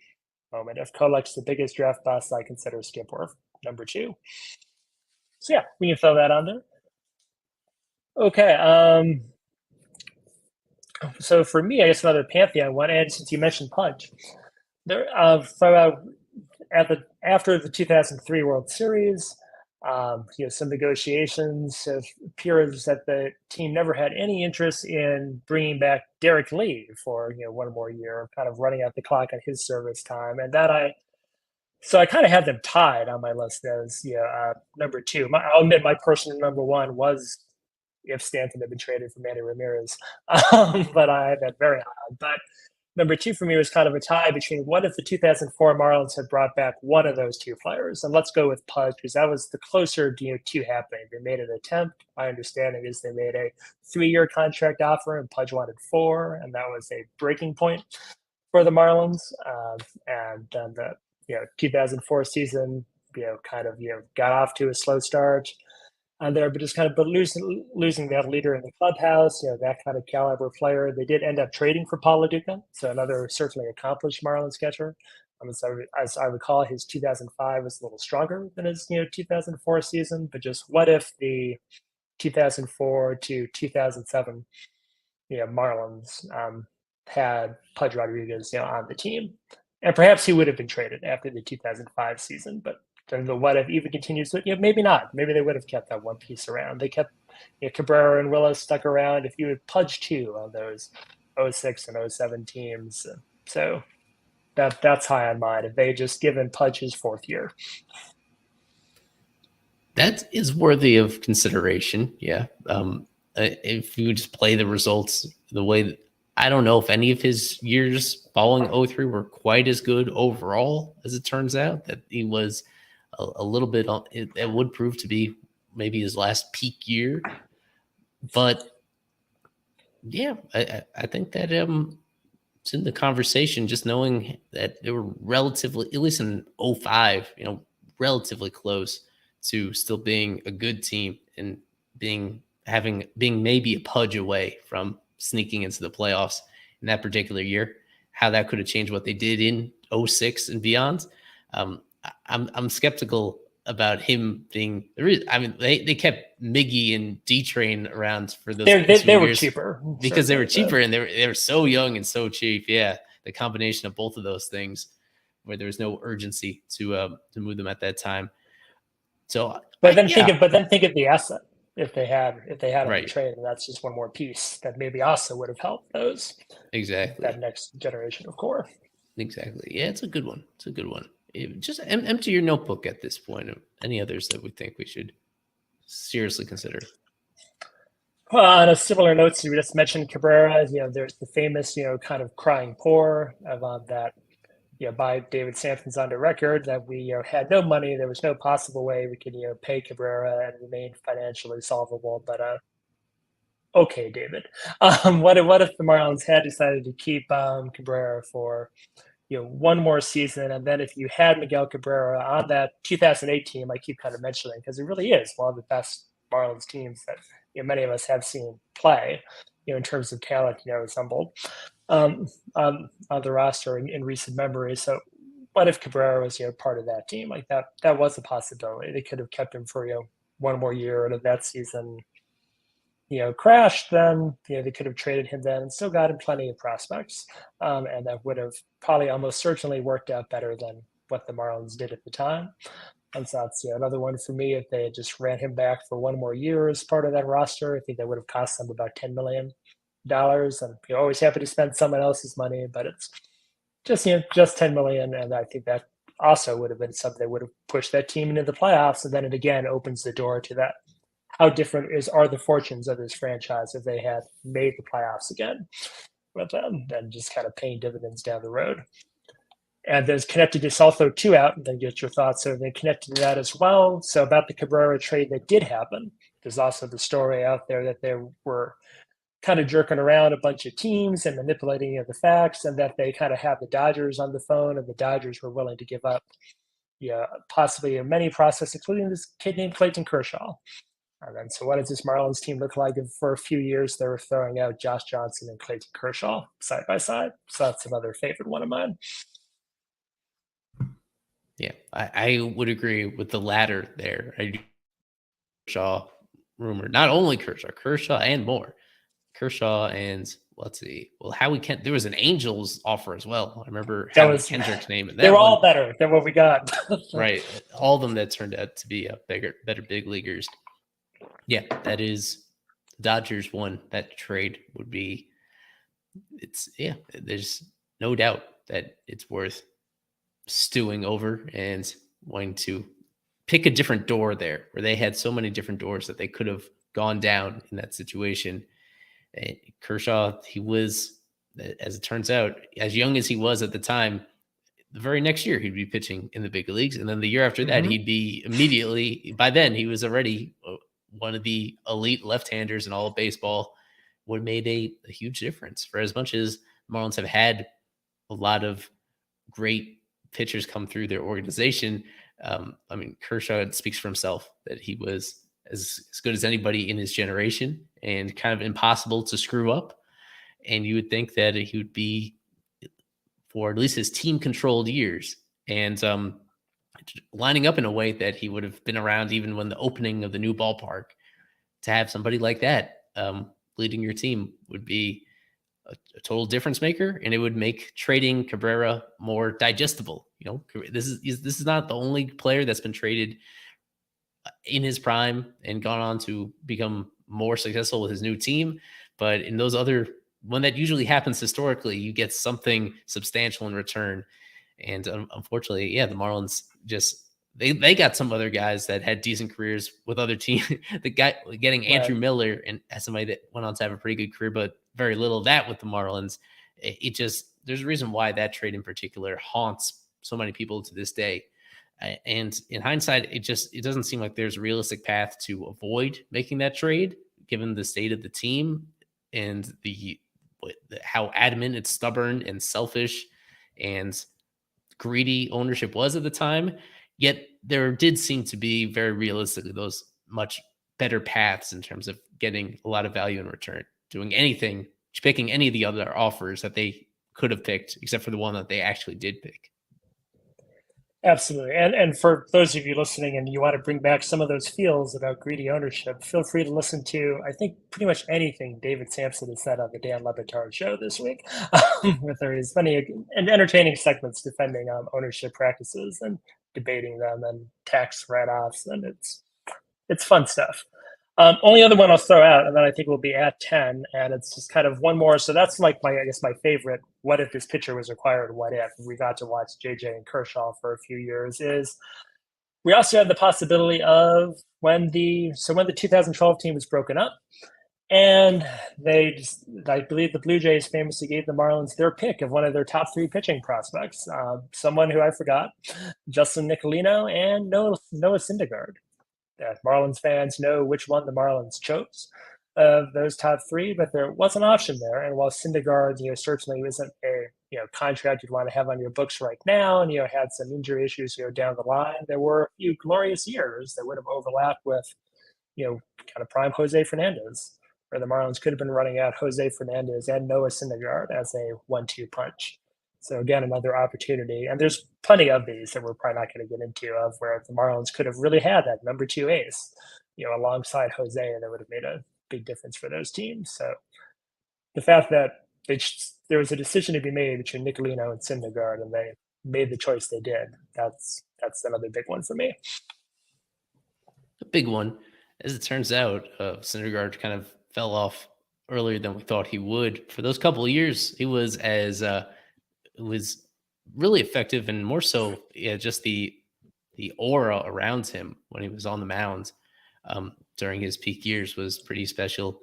[SPEAKER 1] Moment. If Kolak's the biggest draft bust, I consider Skipworth number 2. So yeah, we can throw that on there. Okay. So for me, I guess another pantheon one, and since you mentioned Punch, there after the 2003 World Series, some negotiations. It appears that the team never had any interest in bringing back Derek Lee for one more year, kind of running out the clock on his service time, and so I kind of had them tied on my list as number 2. I'll admit my personal number 1 was if Stanton had been traded for Manny Ramirez, but I had that very high. But number 2 for me was kind of a tie between what if the 2004 Marlins had brought back one of those 2 players, and let's go with Pudge because that was the closer to happening. They made an attempt. My understanding is they made a 3-year contract offer, and Pudge wanted 4, and that was a breaking point for the Marlins. And then the 2004 season, got off to a slow start there, but just kind of losing that leader in the clubhouse, that kind of caliber player. They did end up trading for Paul LaDuca, so another certainly accomplished Marlins catcher. So as I recall, his 2005 was a little stronger than his 2004 season. But just what if the 2004 to 2007 Marlins had Pudge Rodriguez on the team, and perhaps he would have been traded after the 2005 season, but the what if even continues. Maybe not. Maybe they would have kept that one piece around. They kept Cabrera and Willis stuck around. If you had Pudge 2 on those 06 and 07 teams, so that's high on mine. If they just given Pudge his 4th year,
[SPEAKER 2] that is worthy of consideration. Yeah, if you just play the results the way that, I don't know if any of his years following 03 were quite as good overall as it turns out. That he was a little bit on it would prove to be maybe his last peak year. But yeah, I think that it's in the conversation, just knowing that they were relatively, at least in 05, relatively close to still being a good team and being maybe a Pudge away from sneaking into the playoffs in that particular year. How that could have changed what they did in 06 and beyond. I'm skeptical about him being. I mean, they kept Miggy and D-Train around for those.
[SPEAKER 1] They were cheaper
[SPEAKER 2] because they were cheaper and they were so young and so cheap. Yeah, the combination of both of those things, where there was no urgency to move them at that time. So,
[SPEAKER 1] but then think of the asset. if they had on the
[SPEAKER 2] Right.
[SPEAKER 1] trade, and that's just one more piece that maybe also would have helped that
[SPEAKER 2] Exactly.
[SPEAKER 1] next generation of core.
[SPEAKER 2] Exactly. Yeah, it's a good one. It's a good one. Just empty your notebook at this point of any others that we think we should seriously consider.
[SPEAKER 1] Well, on a similar note, you just mentioned Cabrera. There's the famous, kind of crying poor about that. By David Sampson's on the record that we had no money. There was no possible way we could pay Cabrera and remain financially solvable. But okay, David, what if the Marlins had decided to keep Cabrera for one more season, and then if you had Miguel Cabrera on that 2008 team, I keep kind of mentioning because it really is one of the best Marlins teams that many of us have seen play, in terms of talent, assembled um, on the roster in recent memory. So, what if Cabrera was part of that team? Like that was a possibility. They could have kept him for one more year, and if that season crashed, then they could have traded him then and still got him plenty of prospects, and that would have probably almost certainly worked out better than what the Marlins did at the time. And so that's another one for me. If they had just ran him back for one more year as part of that roster, I think that would have cost them about $10 million. And you're always happy to spend someone else's money, but it's just 10 million, and I think that also would have been something that would have pushed that team into the playoffs, and then it again opens the door to that. How different are the fortunes of this franchise if they had made the playoffs again with them, and just kind of paying dividends down the road? And there's connected to also two out, and then get your thoughts. So they connected to that as well. So about the Cabrera trade that did happen, there's also the story out there that they were kind of jerking around a bunch of teams and manipulating the facts, and that they kind of had the Dodgers on the phone, and the Dodgers were willing to give up, possibly many prospects, including this kid named Clayton Kershaw. And then, so what does this Marlins team look like if for a few years they were throwing out Josh Johnson and Clayton Kershaw side by side? So that's another favorite one of mine.
[SPEAKER 2] Yeah, I would agree with the latter there. Kershaw rumor, not only Kershaw and more. Kershaw and let's see. Well, Howie Kent. There was an Angels offer as well. I remember
[SPEAKER 1] That
[SPEAKER 2] Howie
[SPEAKER 1] was
[SPEAKER 2] Kendrick's name, and
[SPEAKER 1] they
[SPEAKER 2] that
[SPEAKER 1] were
[SPEAKER 2] one,
[SPEAKER 1] all better than what we got.
[SPEAKER 2] right? All of them that turned out to be better big leaguers. Yeah, that is the Dodgers one. That trade would be. It's yeah. There's no doubt that it's worth stewing over and wanting to pick a different door there, where they had so many different doors that they could have gone down in that situation. And Kershaw, he was, as it turns out, as young as he was at the time, the very next year he'd be pitching in the big leagues. And then the year after that,
[SPEAKER 1] Mm-hmm.
[SPEAKER 2] he'd be immediately, by then, he was already one of the elite left-handers in all of baseball. Would made a huge difference. For as much as Marlins have had a lot of great pitchers come through their organization, I mean, Kershaw speaks for himself that he was as good as anybody in his generation and kind of impossible to screw up. And you would think that he would be, for at least his team controlled years, and lining up in a way that he would have been around even when the opening of the new ballpark. To have somebody like that leading your team would be a total difference maker, and it would make trading Cabrera more digestible. This is not the only player that's been traded in his prime and gone on to become more successful with his new team. But in those other, when that usually happens historically, you get something substantial in return. And unfortunately, yeah, the Marlins just they got some other guys that had decent careers with other teams. The guy getting
[SPEAKER 1] Right.
[SPEAKER 2] Andrew Miller and as somebody that went on to have a pretty good career, but very little of that with the Marlins. It just there's a reason why that trade in particular haunts so many people to this day. And in hindsight, it doesn't seem like there's a realistic path to avoid making that trade, given the state of the team and how adamant it's stubborn and selfish and greedy ownership was at the time. Yet there did seem to be very realistically those much better paths in terms of getting a lot of value in return, doing anything, picking any of the other offers that they could have picked, except for the one that they actually did pick.
[SPEAKER 1] Absolutely. And for those of you listening and you want to bring back some of those feels about greedy ownership, feel free to listen to, I think, pretty much anything David Sampson has said on the Dan Le Batard show this week. Where there is many and entertaining segments defending ownership practices and debating them and tax write-offs, and it's fun stuff. Only other one I'll throw out, and then I think we'll be at 10, and it's just kind of one more. So that's like I guess my favorite. What if this pitcher was acquired? What if we got to watch JJ and Kershaw for a few years? Is we also had the possibility of when the 2012 team was broken up, and I believe the Blue Jays famously gave the Marlins their pick of one of their top three pitching prospects, someone who I forgot, Justin Nicolino and Noah Syndergaard. Marlins fans know which one the Marlins chose of those top three, but there was an option there. And while Syndergaard, certainly isn't a contract you'd want to have on your books right now, and had some injury issues down the line, there were a few glorious years that would have overlapped with kind of prime Jose Fernandez, where the Marlins could have been running out Jose Fernandez and Noah Syndergaard as a 1-2 punch. So again, another opportunity, and there's plenty of these that we're probably not going to get into of where the Marlins could have really had that number two ace, alongside Jose, and that would have made a big difference for those teams. So the fact that there was a decision to be made between Nicolino and Syndergaard, and they made the choice they did, that's another big one for me.
[SPEAKER 2] A big one. As it turns out, Syndergaard kind of fell off earlier than we thought he would. For those couple of years, he was was really effective, and more so, just the aura around him when he was on the mound during his peak years was pretty special.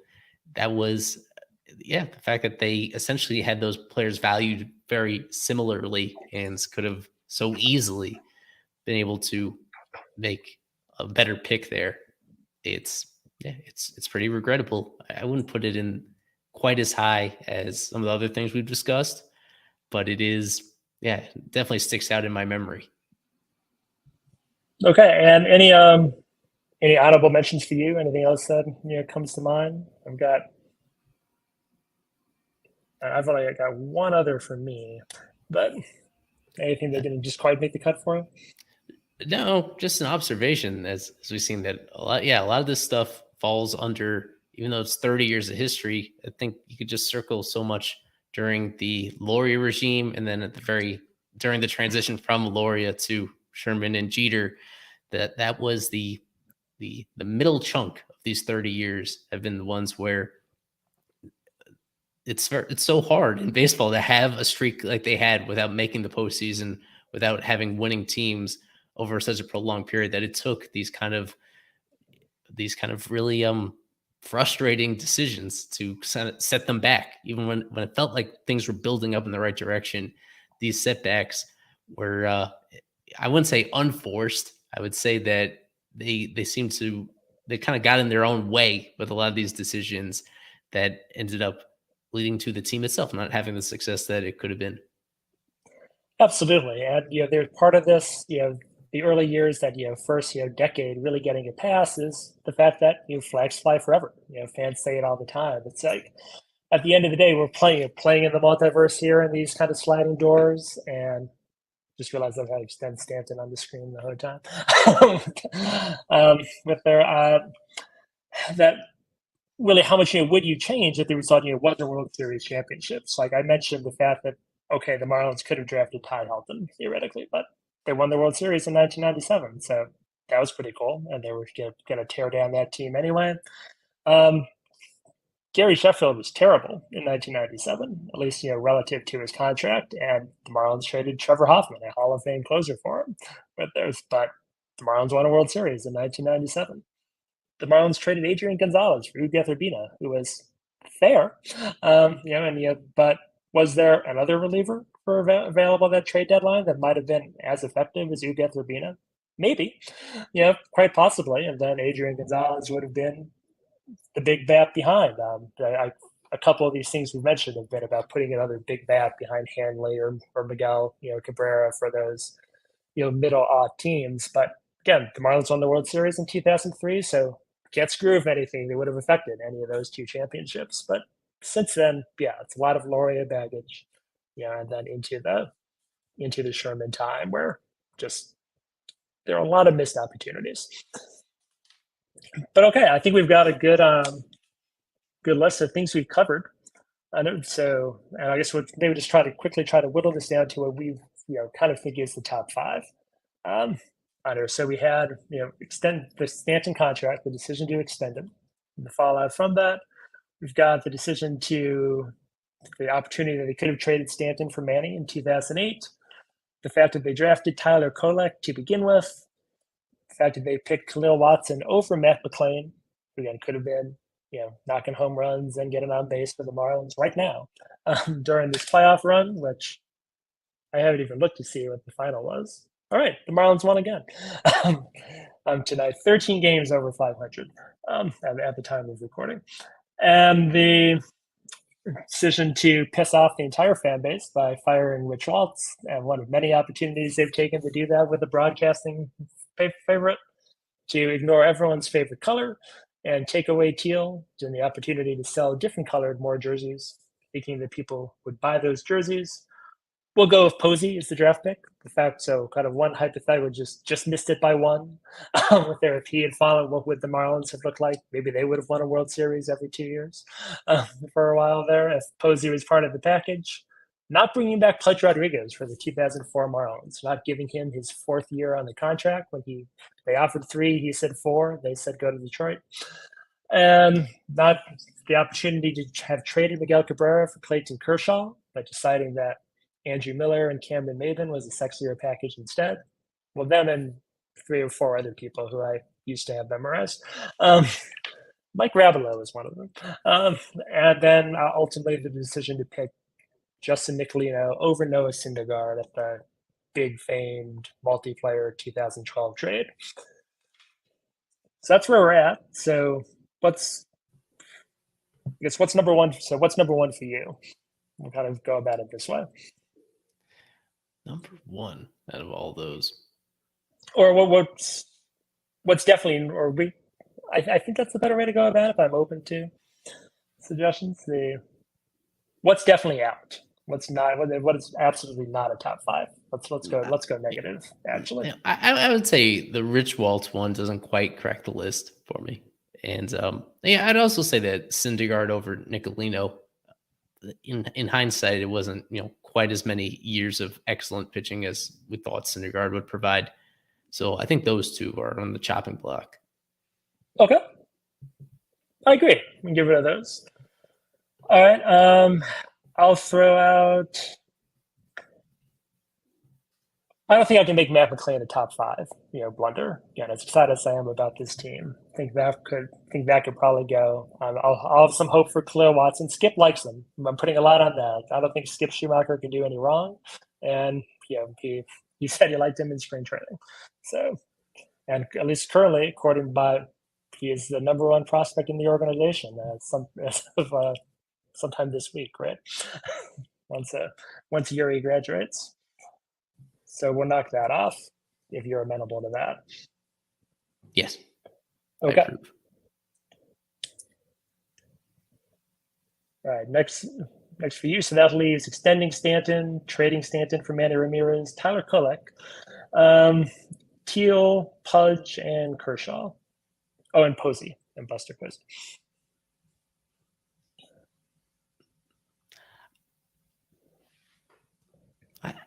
[SPEAKER 2] That was, the fact that they essentially had those players valued very similarly and could have so easily been able to make a better pick there. It's pretty regrettable. I wouldn't put it in quite as high as some of the other things we've discussed, but it is, it definitely sticks out in my memory.
[SPEAKER 1] Okay, and any honorable mentions for you? Anything else that comes to mind? I've only got one other for me, but anything that didn't just quite make the cut for you?
[SPEAKER 2] No, just an observation as we've seen that a lot of this stuff falls under, even though it's 30 years of history, I think you could just circle so much during the Loria regime, and then during the transition from Loria to Sherman and Jeter, that was the middle chunk of these 30 years have been the ones where it's so hard in baseball to have a streak like they had without making the postseason, without having winning teams over such a prolonged period, that it took these kind of really frustrating decisions to set them back, even when it felt like things were building up in the right direction. These setbacks were, I wouldn't say unforced. I would say that they kind of got in their own way with a lot of these decisions that ended up leading to the team itself not having the success that it could have been.
[SPEAKER 1] Absolutely, and there's part of this. The early years that first decade really getting it past is the fact that flags fly forever. Fans say it all the time. It's like at the end of the day, we're playing in the multiverse here in these kind of sliding doors, and just realized I've had Stan Stanton on the screen the whole time. With their that really, how much would you change if the result was a World Series championships? Like I mentioned, the fact that okay, the Marlins could have drafted Ty Helton theoretically, but they won the World Series in 1997, so that was pretty cool. And they were going to tear down that team anyway. Gary Sheffield was terrible in 1997, at least relative to his contract. And the Marlins traded Trevor Hoffman, a Hall of Fame closer, for him. But the Marlins won a World Series in 1997. The Marlins traded Adrian Gonzalez for Ugueth Urbina, who was fair, but was there another reliever available at that trade deadline that might have been as effective as Ugueth Urbina? Maybe, quite possibly. And then Adrian Gonzalez would have been the big bat behind. A couple of these things we mentioned have been about putting another big bat behind Hanley or Miguel, Cabrera for those, middle odd teams. But again, the Marlins won the World Series in 2003, so can't screw if anything they would have affected any of those two championships. But since then, it's a lot of Loria baggage, and then into the Sherman time where just there are a lot of missed opportunities. But okay, I think we've got a good list of things we've covered. And I guess we'll maybe just quickly try to whittle this down to what we've kind of think is the top five. I know. So we had extend the Stanton contract, the decision to extend him. The fallout from that, we've got the decision the opportunity that they could have traded Stanton for Manny in 2008, the fact that they drafted Tyler Kolek to begin with, the fact that they picked Khalil Watson over Matt McClain, who again could have been, knocking home runs and getting on base for the Marlins right now during this playoff run, which I haven't even looked to see what the final was. All right, the Marlins won again tonight. 13 games over 500 at the time of recording. And the decision to piss off the entire fan base by firing Rich Waltz, and one of many opportunities they've taken to do that with a broadcasting favorite, to ignore everyone's favorite color and take away teal, and the opportunity to sell different colored more jerseys, thinking that people would buy those jerseys. We'll go with Posey as the draft pick. The fact, so kind of one hypothetical just missed it by one. If he had followed, what would the Marlins have looked like? Maybe they would have won a World Series every 2 years for a while there. If Posey was part of the package, not bringing back Pudge Rodriguez for the 2004 Marlins, not giving him his 4th year on the contract when they offered 3, he said 4. They said go to Detroit. And not the opportunity to have traded Miguel Cabrera for Clayton Kershaw, but deciding that Andrew Miller and Camden Maben was a sexier package instead. Well, them and 3 or 4 other people who I used to have memorized. Mike Rabileau was one of them. And then ultimately the decision to pick Justin Nicolino over Noah Syndergaard at the big famed multiplayer 2012 trade. So that's where we're at. So what's number one? So what's number one for you? We'll kind of go about it this way.
[SPEAKER 2] Number one out of all those,
[SPEAKER 1] or what's definitely, I think that's the better way to go about it. If I'm open to suggestions, what's definitely out, what's not, what is absolutely not a top 5. Let's go negative. Actually,
[SPEAKER 2] yeah, I would say the Rich Waltz one doesn't quite crack the list for me, and I'd also say that Syndergaard over Nicolino. In hindsight, it wasn't quite as many years of excellent pitching as we thought Syndergaard would provide. So I think those two are on the chopping block.
[SPEAKER 1] Okay, I agree. We can get rid of those. All right, I'll throw out. I don't think I can make Matt McClain a top 5. Blunder. Again, as excited as I am about this team, I think that could probably go. I'll have some hope for Khalil Watson. Skip likes him. I'm putting a lot on that. I don't think Skip Schumacher can do any wrong, and he said he liked him in spring training. So, and at least currently, according to he is the number 1 prospect in the organization as of sometime this week, right? once a year he graduates. So we'll knock that off if you're amenable to that.
[SPEAKER 2] Yes.
[SPEAKER 1] Okay. All right. Next for you. So that leaves extending Stanton, trading Stanton for Manny Ramirez, Tyler Kolek, Teal, Pudge, and Kershaw. Oh, and Posey and Buster Posey.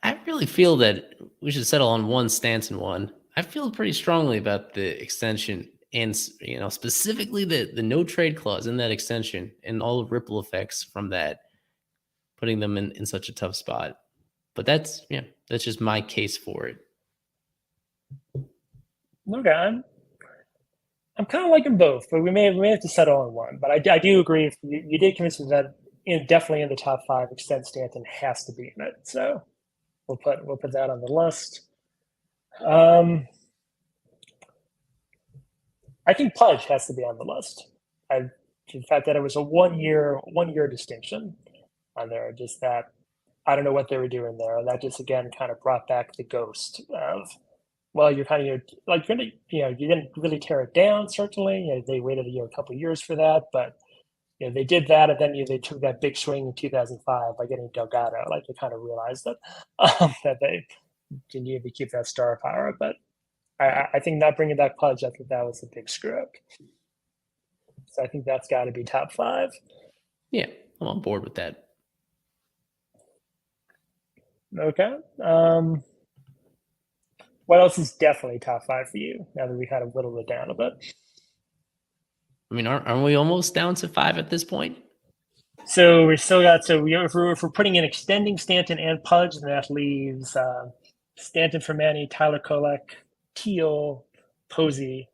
[SPEAKER 2] I really feel that we should settle on one Stanton one. I feel pretty strongly about the extension and specifically the no trade clause in that extension and all the ripple effects from that, putting them in such a tough spot. But that's just my case for it.
[SPEAKER 1] Okay, I'm kind of liking both, but we may have to settle on one. But I do agree. If you did convince me that definitely in the top 5, extent Stanton has to be in it. So we'll put that on the list. I think Pudge has to be on the list. The fact that it was a one year distinction on there, just that I don't know what they were doing there. And that just again kind of brought back the ghost of, well, you're kind of you didn't really tear it down. Certainly, they waited a couple of years for that, but they did that, and then they took that big swing in 2005 by getting Delgado. Like they kind of realized that they needed to keep that star power. But I think not bringing back Pudge, I think that was a big screw up. So I think that's got to be top 5.
[SPEAKER 2] Yeah, I'm on board with that.
[SPEAKER 1] Okay. What else is definitely top 5 for you now that we kind of whittled it down a bit?
[SPEAKER 2] I mean, aren't we almost down to 5 at this point?
[SPEAKER 1] So we still got if we're putting in extending Stanton and Pudge, then that leaves Stanton for Manny, Tyler Kolek, Teal, Posey.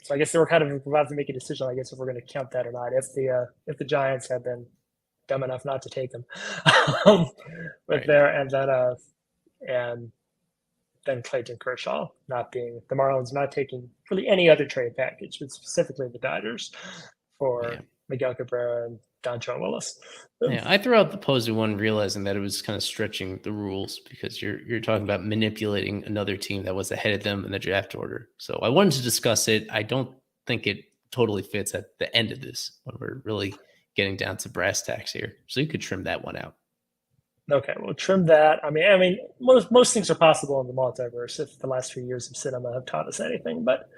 [SPEAKER 1] So I guess we're kind of about to make a decision. I guess if we're going to count that or not. If the Giants have been dumb enough not to take him, with
[SPEAKER 2] Right.
[SPEAKER 1] there, and then Clayton Kershaw not being the Marlins not taking really any other trade package, but specifically the Dodgers
[SPEAKER 2] Yeah.
[SPEAKER 1] for Miguel Cabrera and Dontrelle Willis.
[SPEAKER 2] Yeah, I threw out the Posey one, realizing that it was kind of stretching the rules because you're talking about manipulating another team that was ahead of them in the draft order. So I wanted to discuss it. I don't think it totally fits at the end of this when we're really getting down to brass tacks here. So you could trim that one out.
[SPEAKER 1] Okay, we'll trim that. I mean, most things are possible in the multiverse if the last few years of cinema have taught us anything. But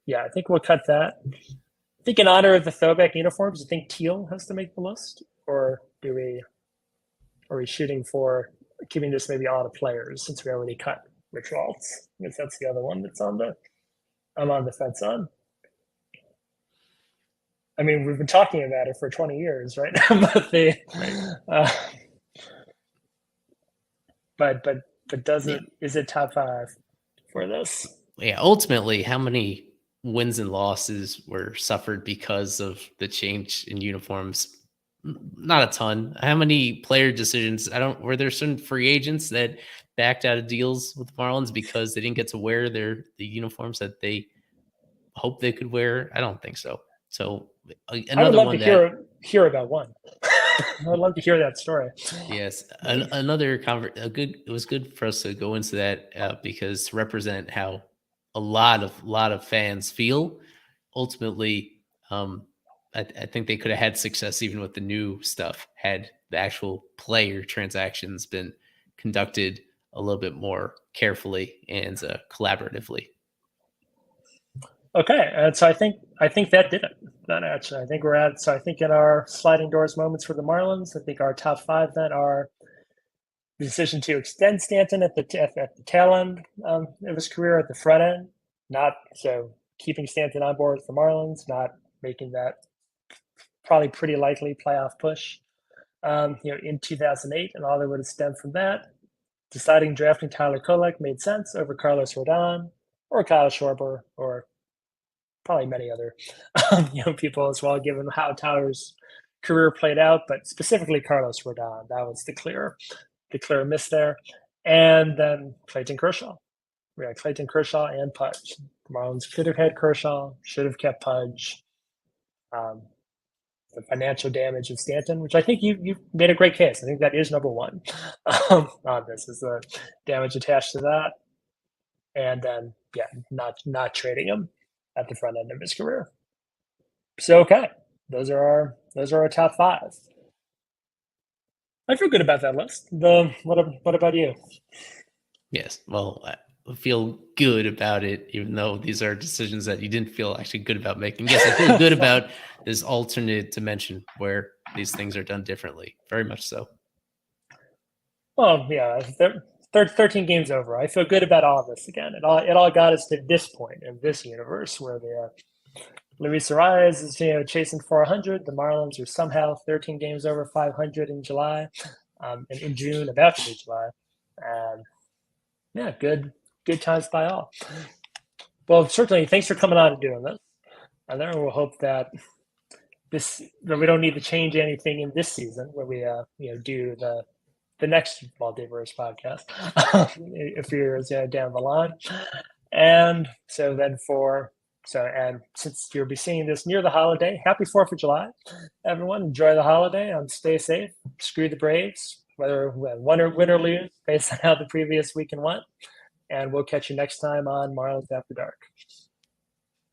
[SPEAKER 1] yeah, I think we'll cut that. I think in honor of the throwback uniforms, I think teal has to make the list, or are we shooting for keeping this maybe all the players since we already cut Rich Waltz? I guess that's the other one that's I'm on the fence on. I mean, we've been talking about it for 20 years, right? but the
[SPEAKER 2] Right.
[SPEAKER 1] uh, but
[SPEAKER 2] Yeah.
[SPEAKER 1] is it top 5 for this?
[SPEAKER 2] Yeah. Ultimately, how many wins and losses were suffered because of the change in uniforms? Not a ton. How many player decisions? Were there certain free agents that backed out of deals with the Marlins because they didn't get to wear the uniforms that they hoped they could wear? I don't think so. So
[SPEAKER 1] I would
[SPEAKER 2] another
[SPEAKER 1] love to
[SPEAKER 2] one that
[SPEAKER 1] hear about one. I'd love to hear that story.
[SPEAKER 2] yes, another a good. It was good for us to go into that because to represent how a lot of fans feel. Ultimately, I think they could have had success even with the new stuff had the actual player transactions been conducted a little bit more carefully and collaboratively.
[SPEAKER 1] Okay, and so I think that did it. That actually, I think we're at. So I think in our sliding doors moments for the Marlins, I think our top 5 then are the decision to extend Stanton at the tail end of his career, at the front end, not so keeping Stanton on board with the Marlins, not making that probably pretty likely playoff push, in 2008, and all that would have stemmed from that. Deciding drafting Tyler Kolek made sense over Carlos Rodon or Kyle Schwarber or probably many other people as well, given how Tyler's career played out, but specifically Carlos Rodon. That was the clear miss there. And then Clayton Kershaw. We had Clayton Kershaw and Pudge. The Marlins could have had Kershaw, should have kept Pudge. Um, the financial damage of Stanton, which I think you made a great case. I think that is number one on this, is the damage attached to that, and then not trading him at the front end of his career. So okay, those are our top 5. I feel good about that list. What about you?
[SPEAKER 2] Yes. Well, I feel good about it, even though these are decisions that you didn't feel actually good about making. Yes, I feel good about this alternate dimension where these things are done differently. Very much so.
[SPEAKER 1] Well, yeah, 13 games over. I feel good about all of this again. It all got us to this point in this universe where the Luis Arias is chasing 400. The Marlins are somehow 13 games over 500 in July, and in June, about to be July. And yeah, good times by all. Well, certainly, thanks for coming on and doing this. And then we'll hope that that we don't need to change anything in this season when we do the next multiverse podcast a few years down the line. And so then and since you'll be seeing this near the holiday, happy 4th of July, everyone. Enjoy the holiday and stay safe. Screw the Braves, whether win or lose, based on how the previous weekend went. And we'll catch you next time on Marlins After Dark.